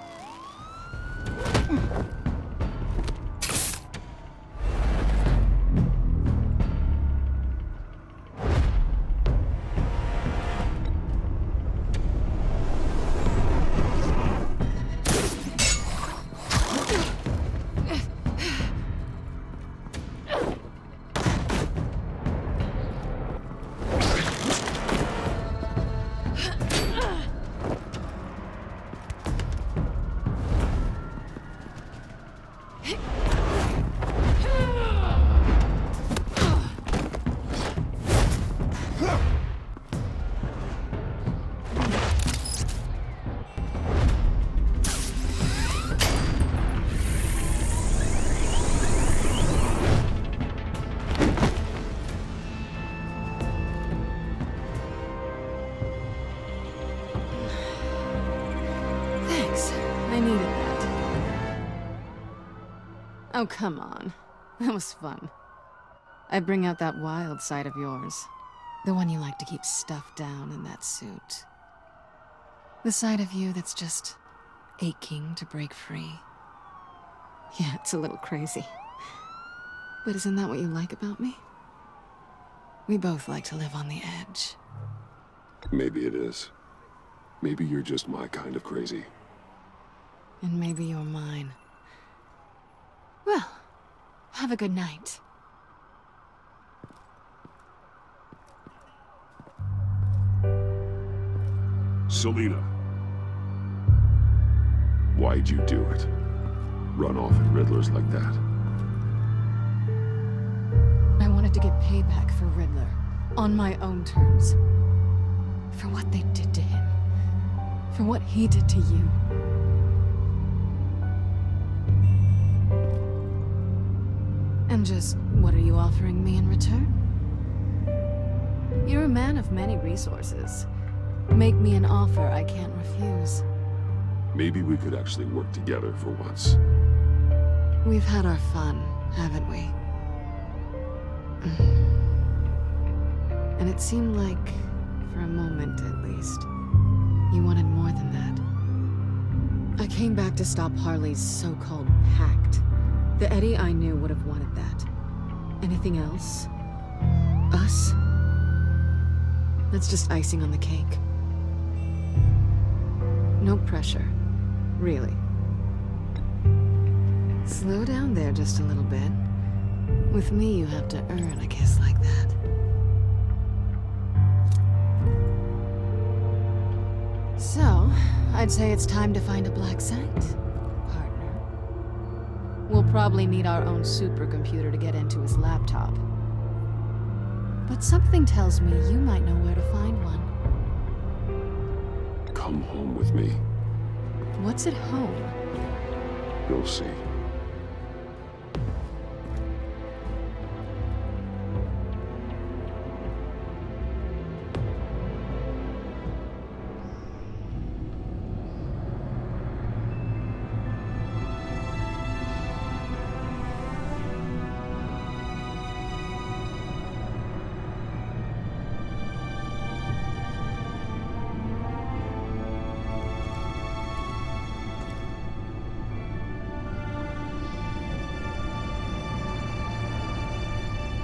Oh, come on. That was fun. I bring out that wild side of yours. The one you like to keep stuffed down in that suit. The side of you that's just aching to break free. Yeah, it's a little crazy. But isn't that what you like about me? We both like to live on the edge. Maybe it is. Maybe you're just my kind of crazy. And maybe you're mine. Well, have a good night. Selina. Why'd you do it? Run off at Riddlers like that? I wanted to get payback for Riddler. On my own terms. For what they did to him. For what he did to you. And just what are you offering me in return? You're a man of many resources. Make me an offer I can't refuse. Maybe we could actually work together for once. We've had our fun, haven't we? And it seemed like, for a moment at least, you wanted more than that. I came back to stop Harley's so-called pact. The Eddie I knew would have wanted that. Anything else? Us? That's just icing on the cake. No pressure. Really. Slow down there just a little bit. With me, you have to earn a kiss like that. So, I'd say it's time to find a black site, partner. We'll probably need our own supercomputer to get into his laptop. But something tells me you might know where to find one. Come home with me. What's at home? You'll see.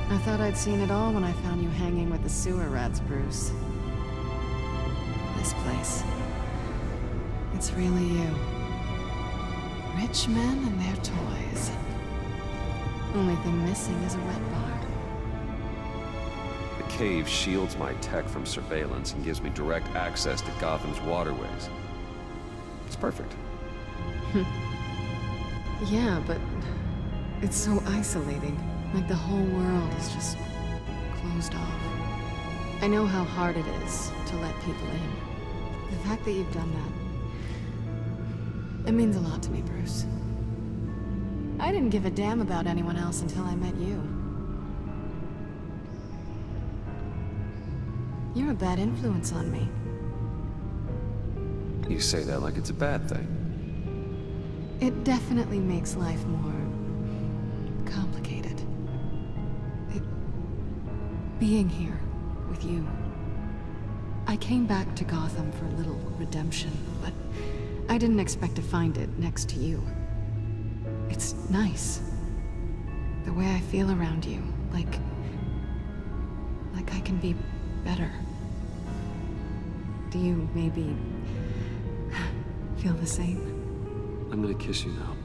I thought I'd seen it all when I found you hanging with the sewer rats, Bruce. This place. It's really you. Rich men and their toys. Only thing missing is a wet bar. The cave shields my tech from surveillance and gives me direct access to Gotham's waterways. It's perfect. Yeah, but it's so isolating. Like the whole world is just closed off. I know how hard it is to let people in. The fact that you've done that, it means a lot to me, Bruce. I didn't give a damn about anyone else until I met you. You're a bad influence on me. You say that like it's a bad thing. It definitely makes life more complicated. Being here with you. I came back to Gotham for a little redemption, but I didn't expect to find it next to you. It's nice. The way I feel around you, like I can be better. Do you maybe feel the same? I'm gonna kiss you now.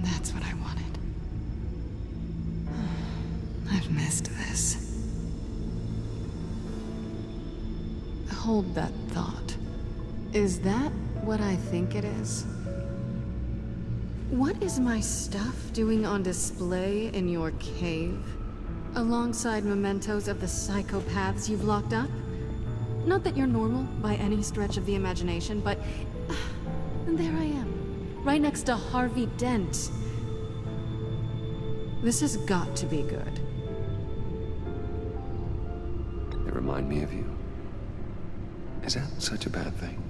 That's what I wanted. I've missed this. Hold that thought. Is that what I think it is? What is my stuff doing on display in your cave? Alongside mementos of the psychopaths you've locked up? Not that you're normal by any stretch of the imagination, but there I am, right next to Harvey Dent. This has got to be good. They remind me of you. Is that such a bad thing?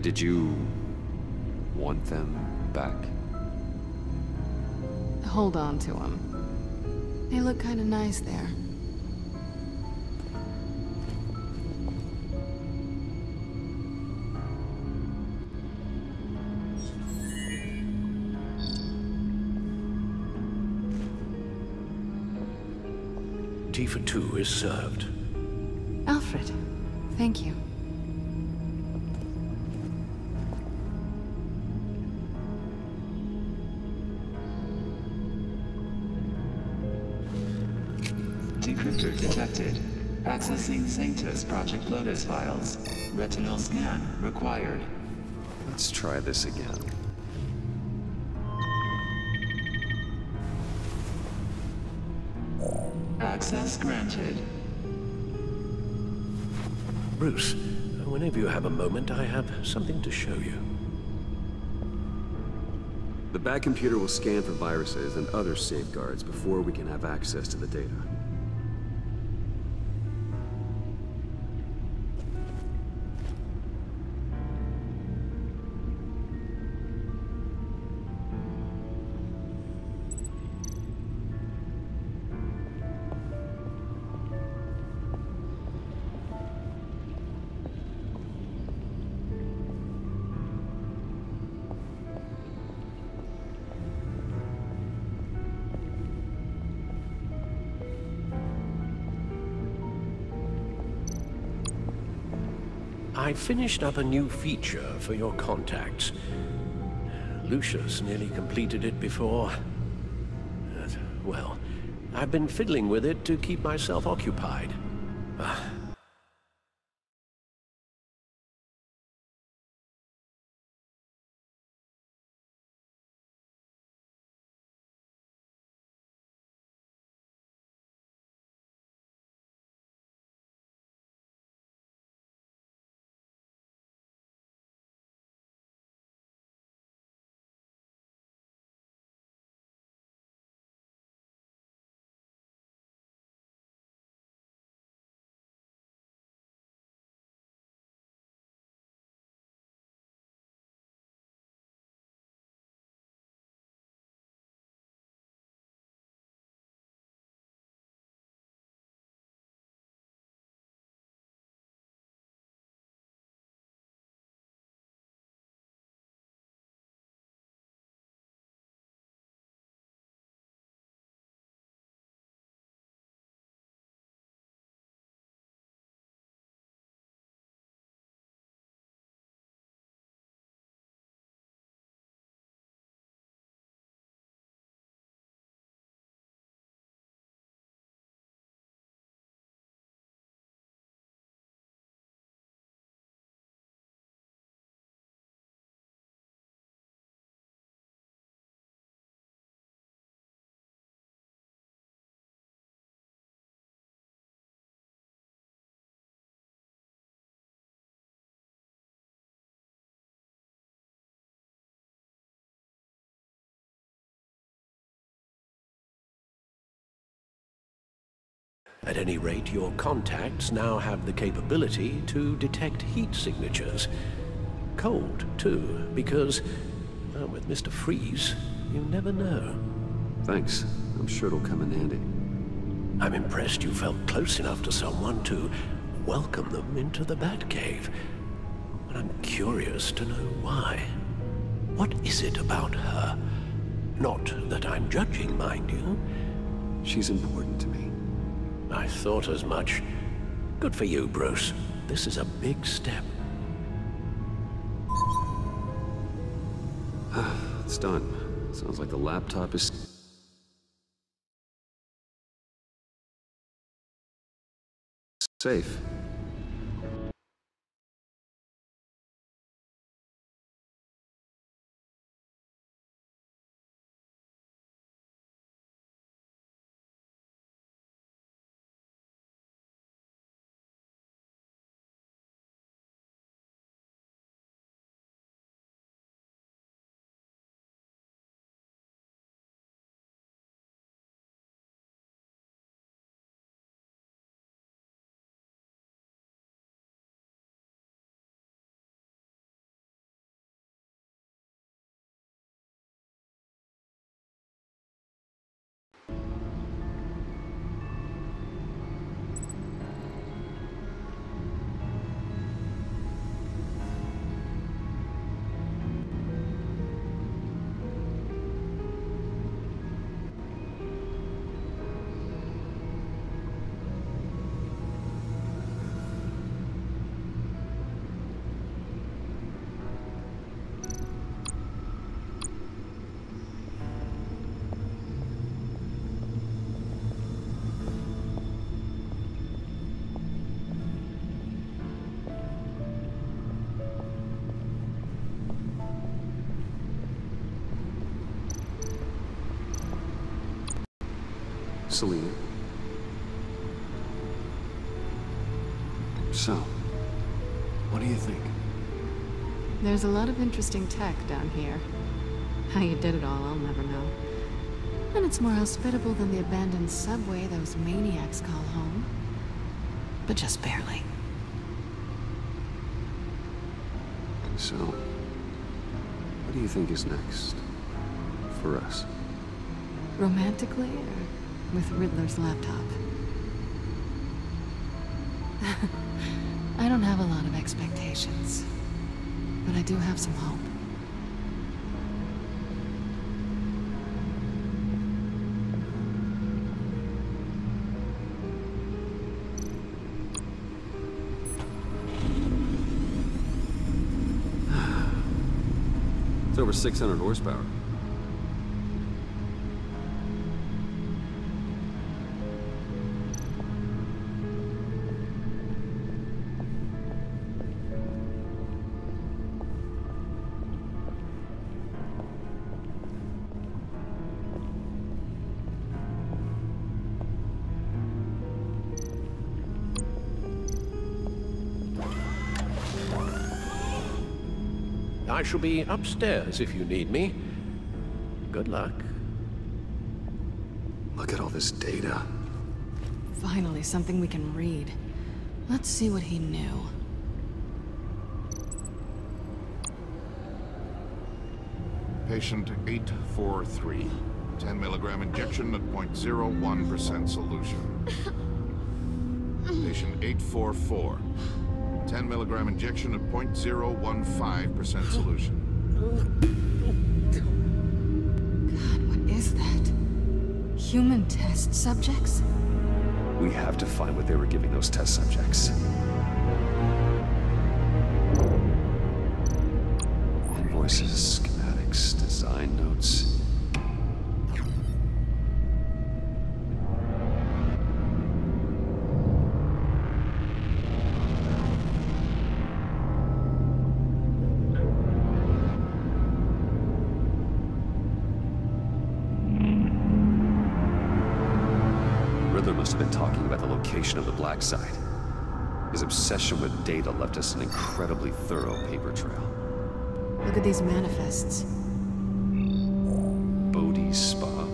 Did you want them back? Hold on to them. They look kinda nice there. Tifa 2 is served. Alfred, thank you. Decryptor detected. Accessing Sanctus Project Lotus files. Retinal scan required. Let's try this again. Access granted. Bruce, whenever you have a moment, I have something to show you. The back computer will scan for viruses and other safeguards before we can have access to the data. I finished up a new feature for your contacts. Lucius nearly completed it before. Well, I've been fiddling with it to keep myself occupied. At any rate, your contacts now have the capability to detect heat signatures. Cold, too, because, well, with Mr. Freeze, you never know. Thanks. I'm sure it'll come in handy. I'm impressed you felt close enough to someone to welcome them into the Batcave. But I'm curious to know why. What is it about her? Not that I'm judging, mind you. She's important to me. I thought as much. Good for you, Bruce. This is a big step. It's done. Sounds like the laptop is safe. Selina. So, what do you think? There's a lot of interesting tech down here. How you did it all, I'll never know. And it's more hospitable than the abandoned subway those maniacs call home. But just barely. So, what do you think is next? For us? Romantically, or with Riddler's laptop? I don't have a lot of expectations. But I do have some hope. It's over 600 horsepower. I shall be upstairs if you need me. Good luck. Look at all this data. Finally, something we can read. Let's see what he knew. Patient 843. 10 milligram injection at 0.01% solution. Patient 844. 10 milligram injection at 0.015% solution. God, what is that? Human test subjects? We have to find what they were giving those test subjects. Invoices, schematics, design notes. Riddler must have been talking about the location of the Black Site. His obsession with data left us an incredibly thorough paper trail. Look at these manifests. Bodhi's Spa.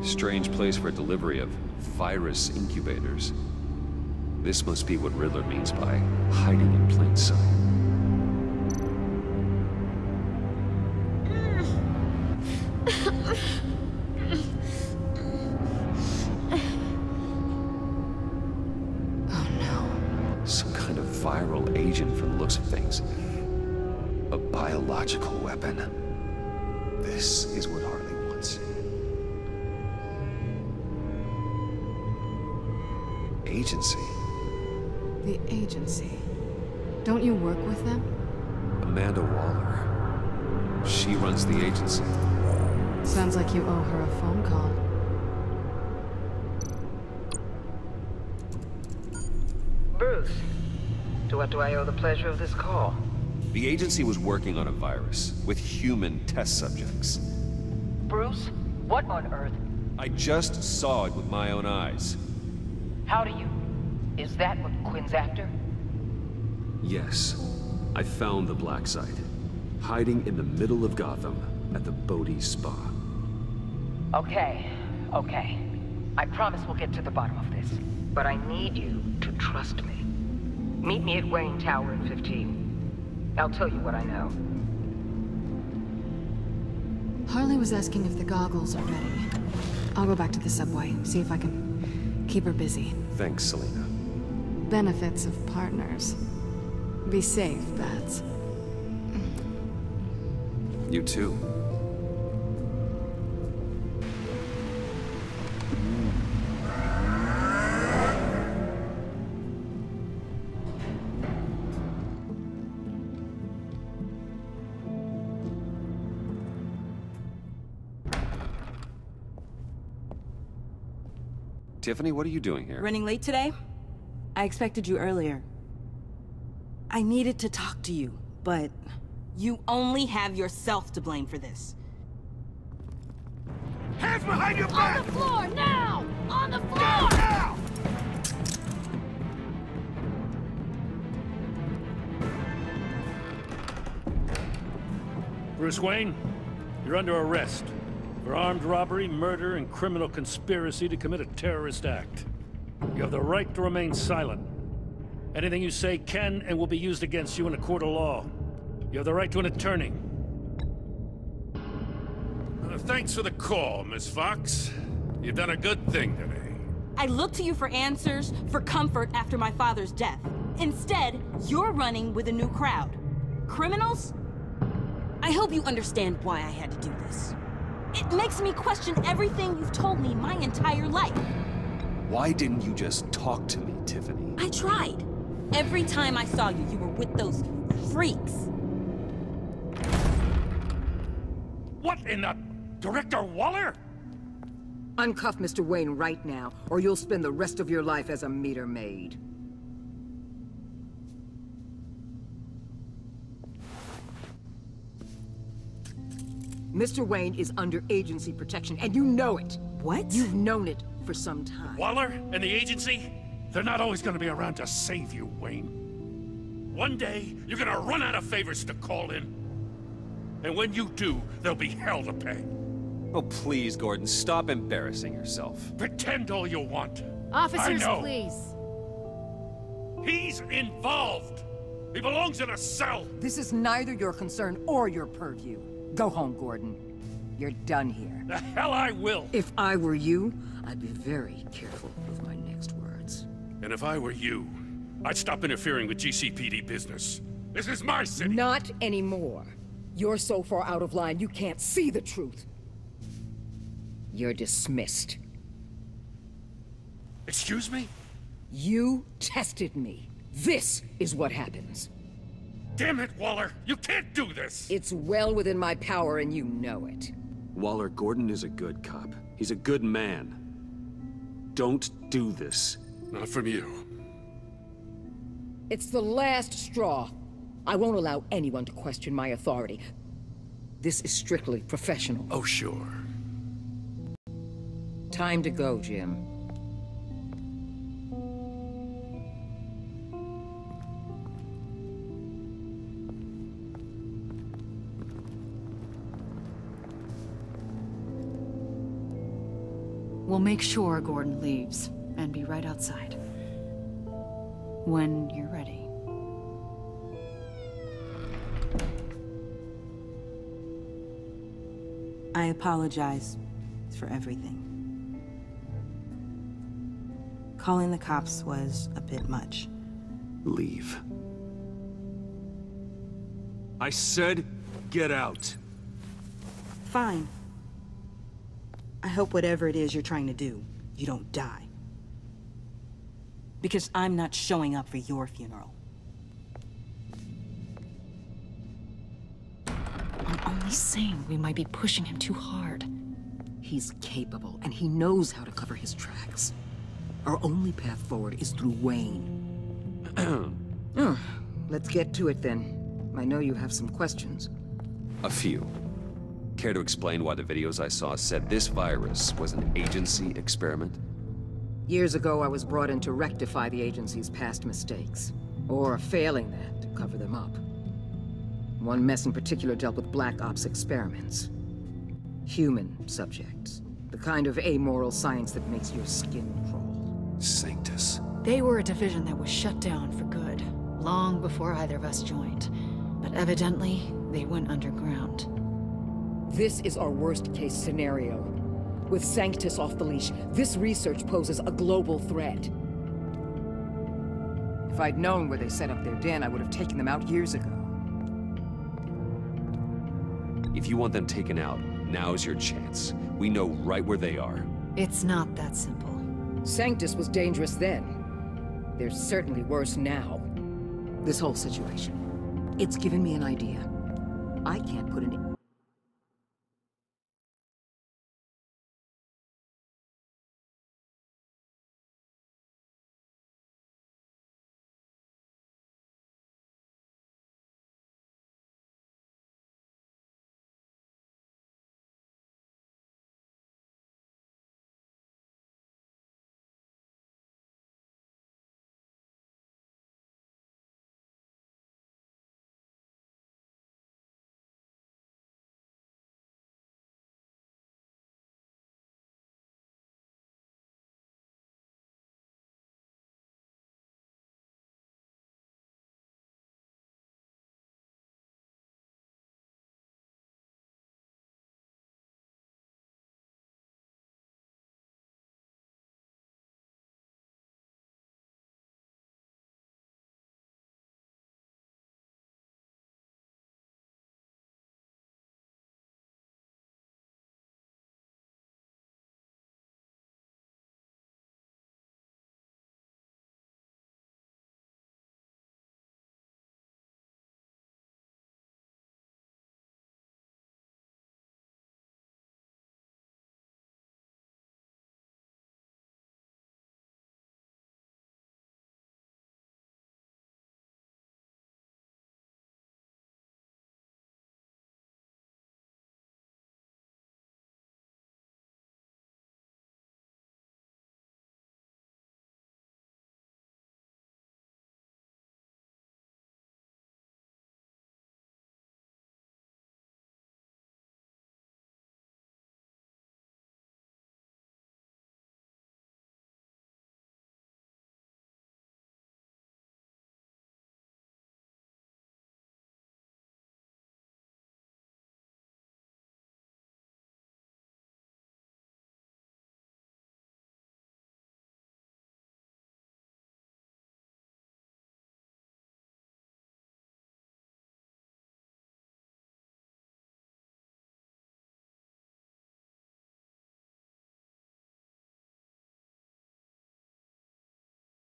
Strange place for delivery of virus incubators. This must be what Riddler means by hiding in plain sight. Viral agent from the looks of things. A biological weapon. This is what Harley wants. Agency. The agency. Don't you work with them? Amanda Waller. She runs the agency. Sounds like you owe her a phone call. Bruce. To what do I owe the pleasure of this call? The agency was working on a virus with human test subjects. Bruce? What on earth? I just saw it with my own eyes. How do you... Is that what Quinn's after? Yes. I found the Black Site. Hiding in the middle of Gotham at the Bodhi Spa. Okay. I promise we'll get to the bottom of this. But I need you to trust me. Meet me at Wayne Tower in 15. I'll tell you what I know. Harley was asking if the goggles are ready. I'll go back to the subway, see if I can keep her busy. Thanks, Selina. Benefits of partners. Be safe, Bats. You too. Tiffany, what are you doing here? Running late today? I expected you earlier. I needed to talk to you, but you only have yourself to blame for this. Hands behind your back! On the floor, now! On the floor! Bruce Wayne, you're under arrest for armed robbery, murder, and criminal conspiracy to commit a terrorist act. You have the right to remain silent. Anything you say can and will be used against you in a court of law. You have the right to an attorney. Thanks for the call, Miss Fox. You've done a good thing today. I look to you for answers, for comfort after my father's death. Instead, you're running with a new crowd. Criminals? I hope you understand why I had to do this. It makes me question everything you've told me my entire life. Why didn't you just talk to me, Tiffany? I tried. Every time I saw you, you were with those freaks. What in the... Director Waller? Uncuff Mr. Wayne right now, or you'll spend the rest of your life as a meter maid. Mr. Wayne is under agency protection, and you know it. What? You've known it for some time. Waller and the agency? They're not always gonna be around to save you, Wayne. One day, you're gonna run out of favors to call in. And when you do, there'll be hell to pay. Oh, please, Gordon, stop embarrassing yourself. Pretend all you want. Officers, I know. please. He's involved. He belongs in a cell. This is neither your concern or your purview. Go home, Gordon. You're done here. The hell I will. If I were you, I'd be very careful with my next words. And if I were you, I'd stop interfering with GCPD business. This is my city. Not anymore. You're so far out of line, you can't see the truth. You're dismissed. Excuse me? You tested me. This is what happens. Damn it, Waller! You can't do this! It's well within my power and you know it. Waller, Gordon is a good cop. He's a good man. Don't do this. Not from you. It's the last straw. I won't allow anyone to question my authority. This is strictly professional. Oh, sure. Time to go, Jim. We'll make sure Gordon leaves, and be right outside. When you're ready. I apologize for everything. Calling the cops was a bit much. Leave. I said, get out. Fine. I hope whatever it is you're trying to do, you don't die. Because I'm not showing up for your funeral. I'm only saying we might be pushing him too hard. He's capable, and he knows how to cover his tracks. Our only path forward is through Wayne. Let's get to it then. I know you have some questions. A few. Care to explain why the videos I saw said this virus was an agency experiment? Years ago, I was brought in to rectify the agency's past mistakes. Or failing that, to cover them up. One mess in particular dealt with Black Ops experiments. Human subjects. The kind of amoral science that makes your skin crawl. Sanctus. They were a division that was shut down for good, long before either of us joined. But evidently, they went underground. This is our worst-case scenario. With Sanctus off the leash, this research poses a global threat. If I'd known where they set up their den, I would have taken them out years ago. If you want them taken out, now's your chance. We know right where they are. It's not that simple. Sanctus was dangerous then. They're certainly worse now. This whole situation, it's given me an idea. I can't put an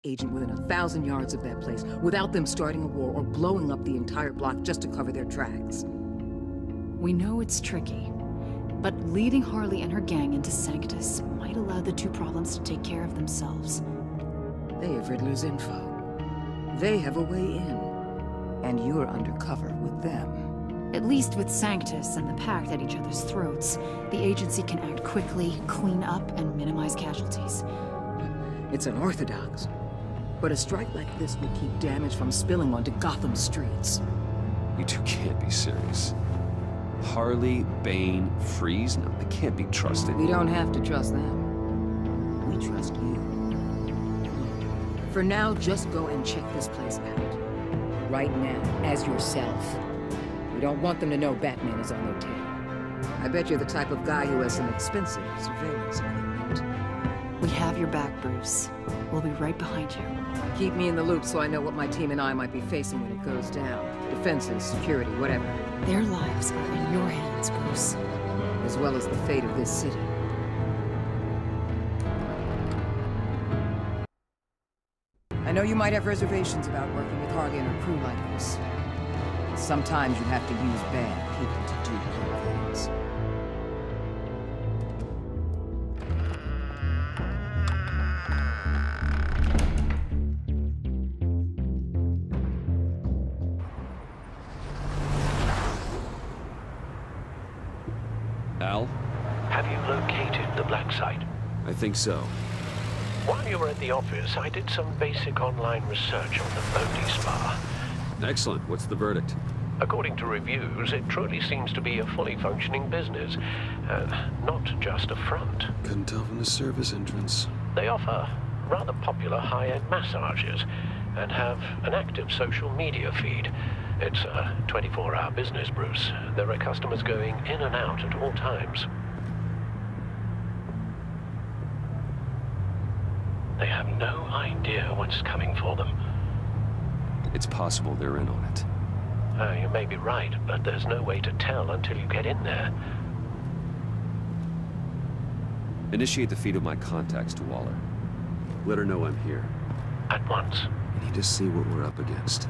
agent within 1,000 yards of that place without them starting a war or blowing up the entire block just to cover their tracks. We know it's tricky, but leading Harley and her gang into Sanctus might allow the two problems to take care of themselves. They have Riddler's info. They have a way in. And you're undercover with them. At least with Sanctus and the Pact at each other's throats, the agency can act quickly, clean up, and minimize casualties. It's unorthodox. But a strike like this will keep damage from spilling onto Gotham streets. You two can't be serious. Harley, Bane, Freeze? No, they can't be trusted. We don't have to trust them. We trust you. For now, just go and check this place out. Right now, as yourself. We don't want them to know Batman is on their tail. I bet you're the type of guy who has some expensive surveillance equipment. We have your back, Bruce. We'll be right behind you. Keep me in the loop so I know what my team and I might be facing when it goes down. Defenses, security, whatever. Their lives are in your hands, Bruce. As well as the fate of this city. I know you might have reservations about working with Harley and her crew like this. Sometimes you have to use bad people to do good things. Al? Have you located the black site? I think so. While you were at the office, I did some basic online research on the Bodhi Spa. Excellent. What's the verdict? According to reviews, it truly seems to be a fully functioning business, not just a front. Couldn't tell from the service entrance. They offer rather popular high-end massages and have an active social media feed. It's a 24-hour business, Bruce. There are customers going in and out at all times. They have no idea what's coming for them. It's possible they're in on it. You may be right, but there's no way to tell until you get in there. Initiate the feed of my contacts to Waller. Let her know I'm here. At once. I need to see what we're up against.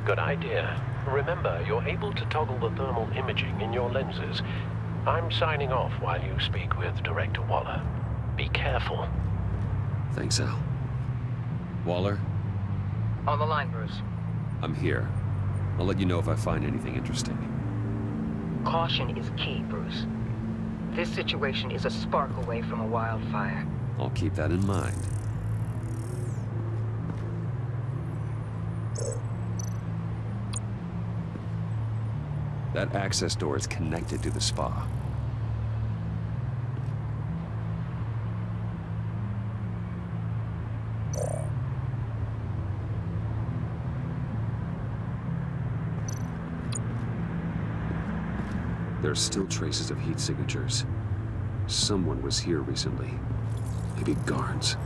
Good idea. Remember, you're able to toggle the thermal imaging in your lenses. I'm signing off while you speak with Director Waller. Be careful. Thanks, Al. Waller? On the line, Bruce. I'm here. I'll let you know if I find anything interesting. Caution is key, Bruce. This situation is a spark away from a wildfire. I'll keep that in mind. That access door is connected to the spa. There are still traces of heat signatures. Someone was here recently. Maybe guards.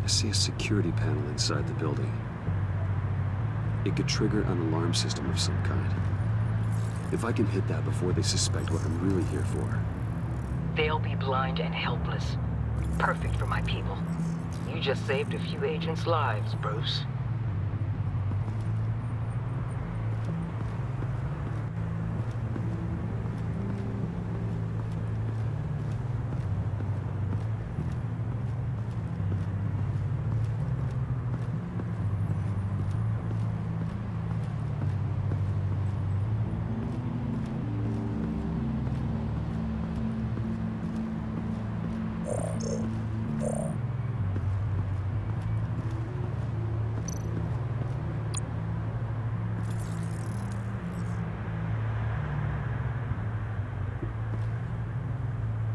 I see a security panel inside the building. It could trigger an alarm system of some kind. If I can hit that before they suspect what I'm really here for. They'll be blind and helpless. Perfect for my people. You just saved a few agents' lives, Bruce.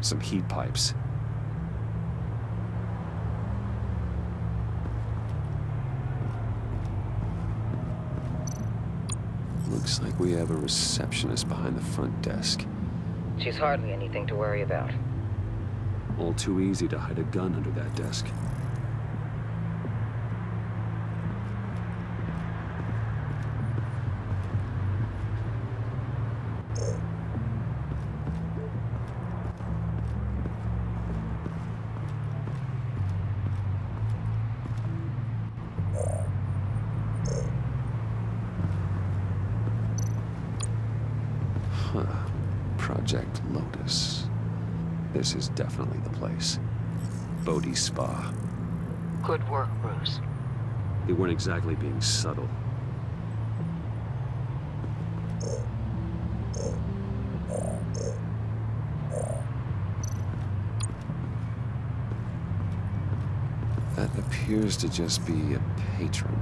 Some heat pipes. Looks like we have a receptionist behind the front desk. She's hardly anything to worry about. All too easy to hide a gun under that desk. Huh. Project Lotus. This is definitely the place. Bodhi Spa. Good work, Bruce. They weren't exactly being subtle. That appears to just be a patron.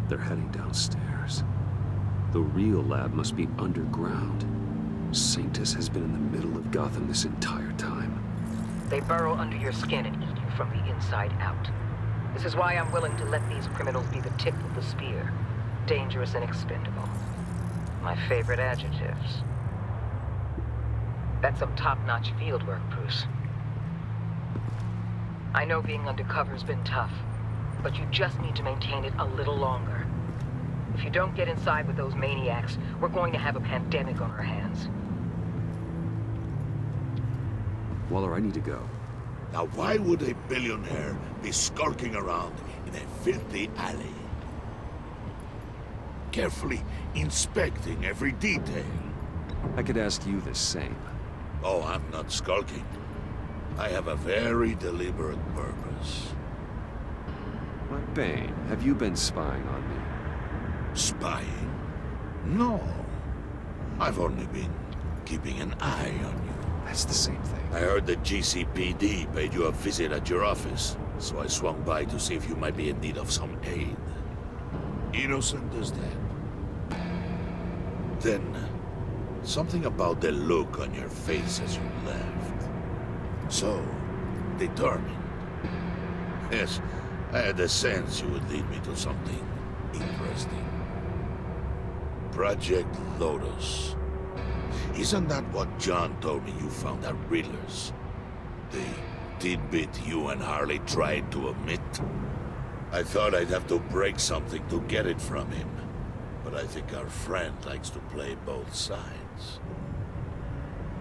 They're heading downstairs. The real lab must be underground. Sanctus has been in the middle of Gotham this entire time. They burrow under your skin and eat you from the inside out. This is why I'm willing to let these criminals be the tip of the spear. Dangerous and expendable. My favorite adjectives. That's some top-notch field work, Bruce. I know being undercover's been tough, but you just need to maintain it a little longer. If you don't get inside with those maniacs, we're going to have a pandemic on our hands. Waller, I need to go. Now why would a billionaire be skulking around in a filthy alley? Carefully inspecting every detail. I could ask you the same. Oh, I'm not skulking. I have a very deliberate purpose. Why, Bane, have you been spying on me? Spying? No. I've only been keeping an eye on you. That's the same thing. I heard the GCPD paid you a visit at your office, so I swung by to see if you might be in need of some aid. Innocent as that. Then, something about the look on your face as you left. So, determined. Yes, I had a sense you would lead me to something interesting. Project Lotus. Isn't that what John told me you found at Riddler's? The tidbit you and Harley tried to omit? I thought I'd have to break something to get it from him. But I think our friend likes to play both sides.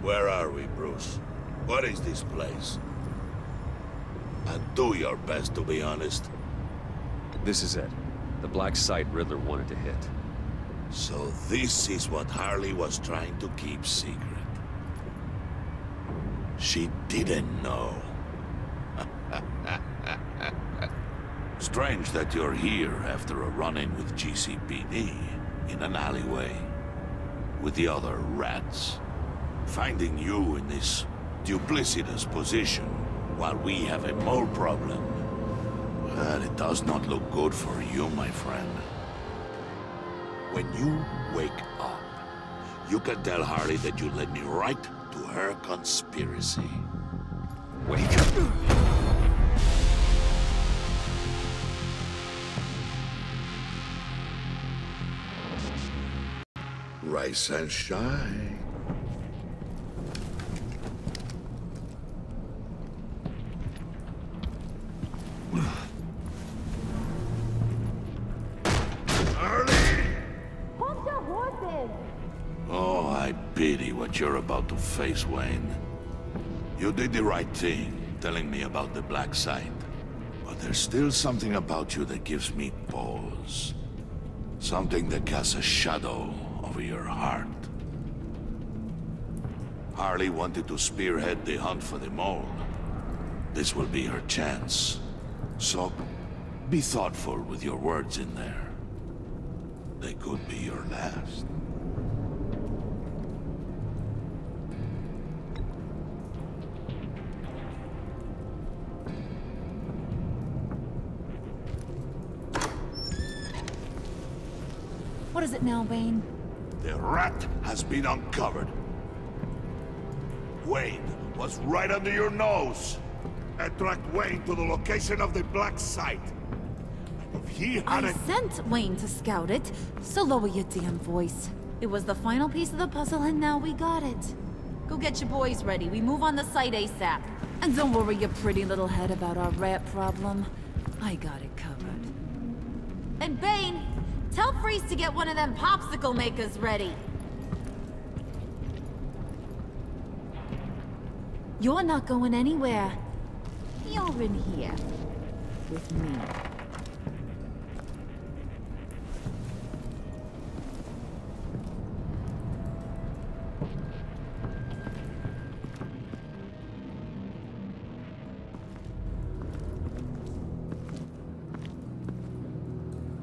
Where are we, Bruce? What is this place? And do your best to be honest. This is it. The black site Riddler wanted to hit. So this is what Harley was trying to keep secret. She didn't know. Strange that you're here after a run-in with GCPD in an alleyway with the other rats. Finding you in this duplicitous position while we have a mole problem. Well, it does not look good for you, my friend. When you wake up, you can tell Harley that you led me right to her conspiracy. Wake up! Rise and shine. I pity what you're about to face, Wayne. You did the right thing, telling me about the black site. But there's still something about you that gives me pause. Something that casts a shadow over your heart. Harley wanted to spearhead the hunt for the mole. This will be her chance. So, be thoughtful with your words in there. They could be your last. What is it now, Wayne? The rat has been uncovered. Wayne was right under your nose. I tracked Wayne to the location of the black site. If he had I sent Wayne to scout it, so lower your damn voice. It was the final piece of the puzzle and now we got it. Go get your boys ready. We move on the site ASAP. And don't worry your pretty little head about our rat problem. I got it covered. And Bane, tell Freeze to get one of them popsicle makers ready. You're not going anywhere. You're in here. With me.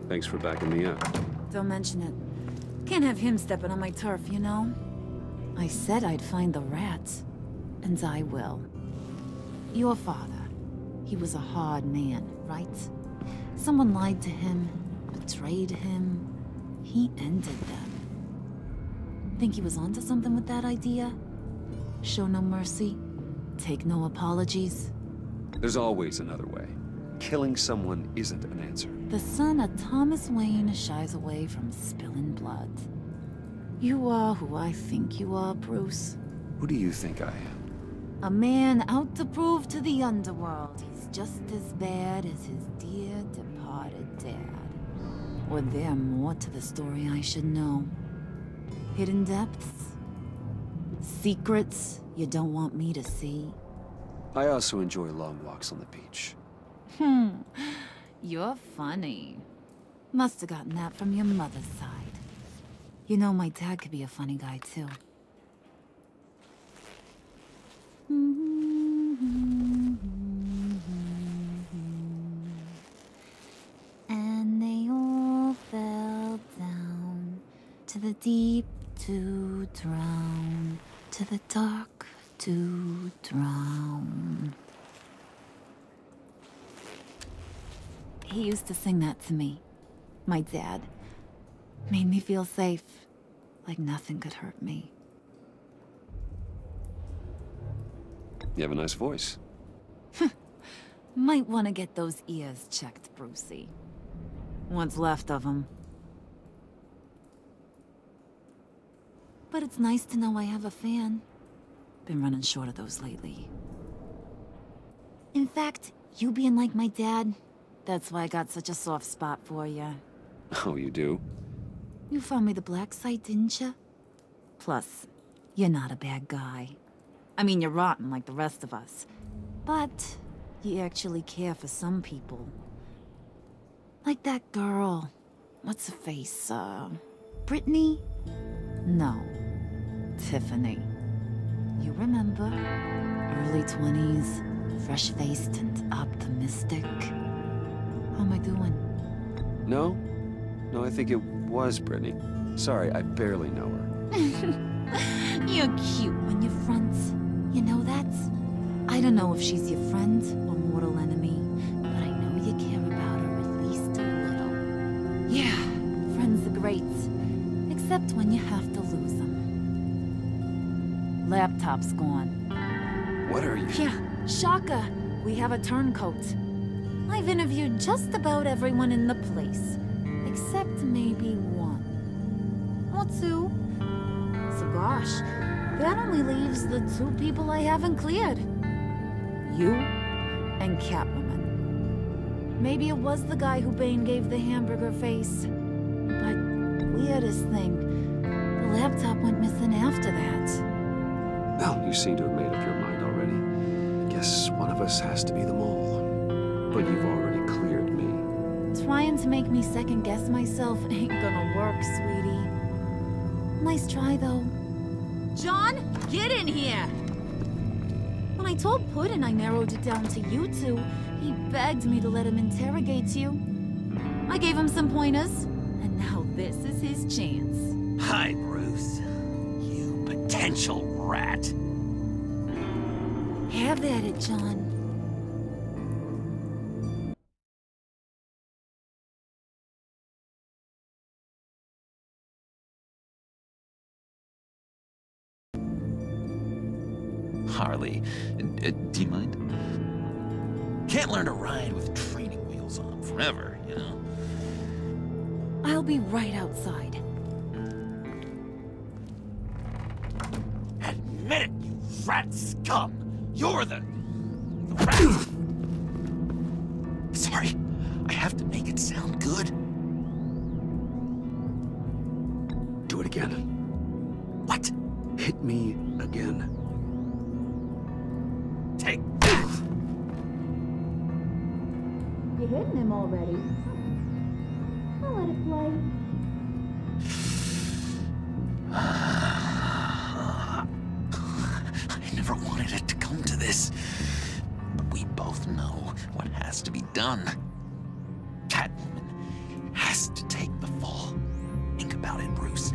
Thanks for backing me up. Don't mention it. Can't have him stepping on my turf, you know? I said I'd find the rats. And I will. Your father. He was a hard man, right? Someone lied to him, betrayed him. He ended them. Think he was onto something with that idea? Show no mercy? Take no apologies? There's always another way. Killing someone isn't an answer. The son of Thomas Wayne shies away from spilling blood. You are who I think you are, Bruce. Who do you think I am? A man out to prove to the underworld he's just as bad as his dear departed dad. Or there more to the story I should know. Hidden depths? Secrets you don't want me to see? I also enjoy long walks on the beach. You're funny. Must have gotten that from your mother's side. You know my dad could be a funny guy too. And they all fell down to the deep to drown, to the dark to drown. He used to sing that to me. My dad. Made me feel safe. Like nothing could hurt me. You have a nice voice. Might want to get those ears checked, Brucey. What's left of them. But it's nice to know I have a fan. Been running short of those lately. In fact, you being like my dad, that's why I got such a soft spot for you. Oh, you do? You found me the black site, didn't you? Plus, you're not a bad guy. I mean, you're rotten like the rest of us. But you actually care for some people. Like that girl. What's her face? Brittany? No. Tiffany. You remember? Early 20s, fresh-faced and optimistic. How am I doing? No? No, I think it was Brittany. Sorry, I barely know her. You're cute when you front. You know that? I don't know if she's your friend or mortal enemy, but I know you care about her at least a little. Yeah, friends are great. Except when you have to lose them. Laptop's gone. What are you? Yeah, shocker. We have a turncoat. I've interviewed just about everyone in the place. Except maybe one. Or two. So gosh, that only leaves the two people I haven't cleared. You and Catwoman. Maybe it was the guy who Bane gave the hamburger face. But weirdest thing, the laptop went missing after seem to have made up your mind already. I guess one of us has to be the mole. But you've already cleared me. Trying to make me second-guess myself ain't gonna work, sweetie. Nice try, though. John, get in here! When I told Puddin' I narrowed it down to you two, he begged me to let him interrogate you. I gave him some pointers, and now this is his chance. Hi, Bruce. You potential rat. Have at it, John. Harley, do you mind? Can't learn to ride with training wheels on forever, you know? I'll be right outside. Admit it, you rat scum! You're the rat! Sorry, I have to make it sound good. Do it again. What? Hit me again. Take that! You're hitting him already. I'll let it play. I never wanted it to come to this. But we both know what has to be done. Catwoman has to take the fall. Think about it, Bruce.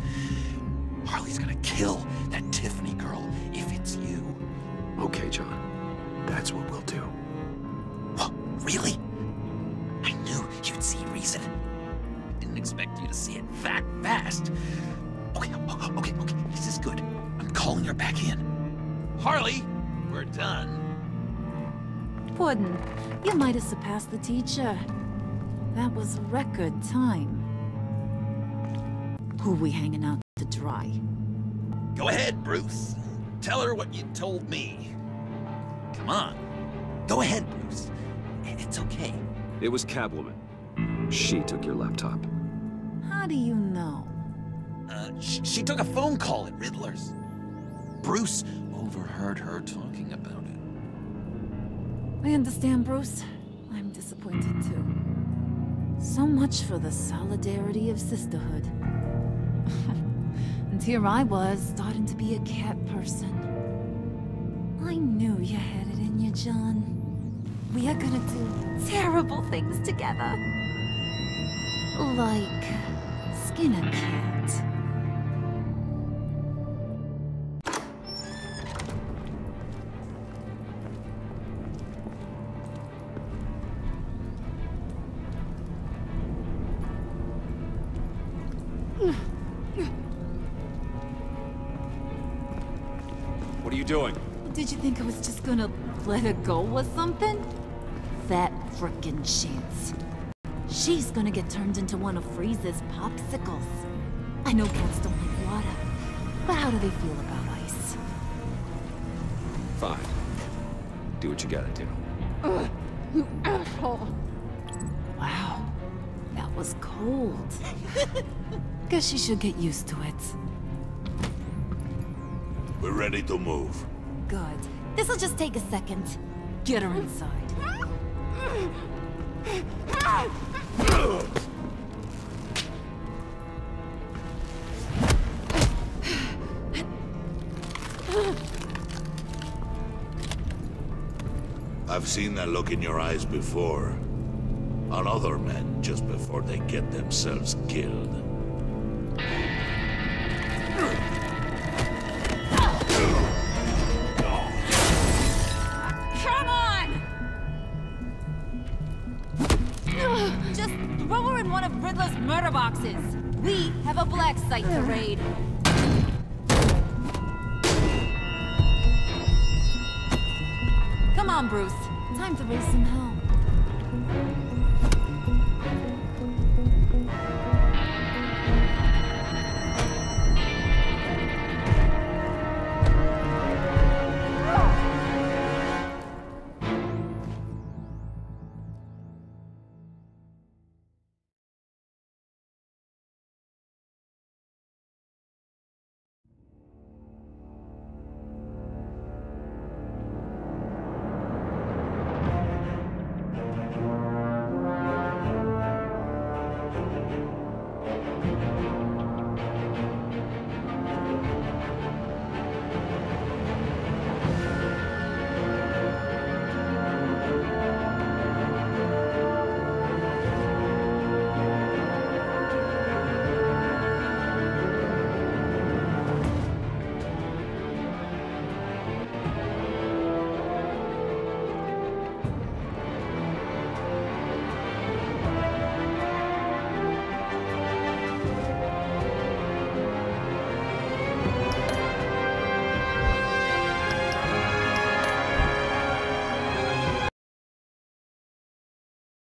Harley's gonna kill that Tiffany girl if it's you. Okay, John. That's what we'll do. What? Really? I knew you'd see reason. Didn't expect you to see it that fast. Okay, this is good. I'm calling her back in. Harley, we're done. Puddin', you might have surpassed the teacher. That was record time. Who we hanging out to dry? Go ahead, Bruce. Tell her what you told me. Come on. Go ahead, Bruce. It's okay. It was Catwoman. She took your laptop. How do you know? She took a phone call at Riddler's. Bruce overheard her talking about it. I understand, Bruce. I'm disappointed too. So much for the solidarity of sisterhood. And here I was, starting to be a cat person. I knew you had it in you, John. We are gonna do terrible things together. Like skin a cat. What are you doing? Did you think I was just gonna let her go or something? That frickin' chance. She's gonna get turned into one of Freeze's popsicles. I know cats don't like water, but how do they feel about ice? Fine. Do what you gotta do. You asshole! Wow, that was cold. Guess she should get used to it. We're ready to move. Good. This'll just take a second. Get her inside. I've seen that look in your eyes before. On other men just before they get themselves killed. Come on! Just throw her in one of Riddler's murder boxes. We have a black site to raid. Come on, Bruce. Time to raise some hell.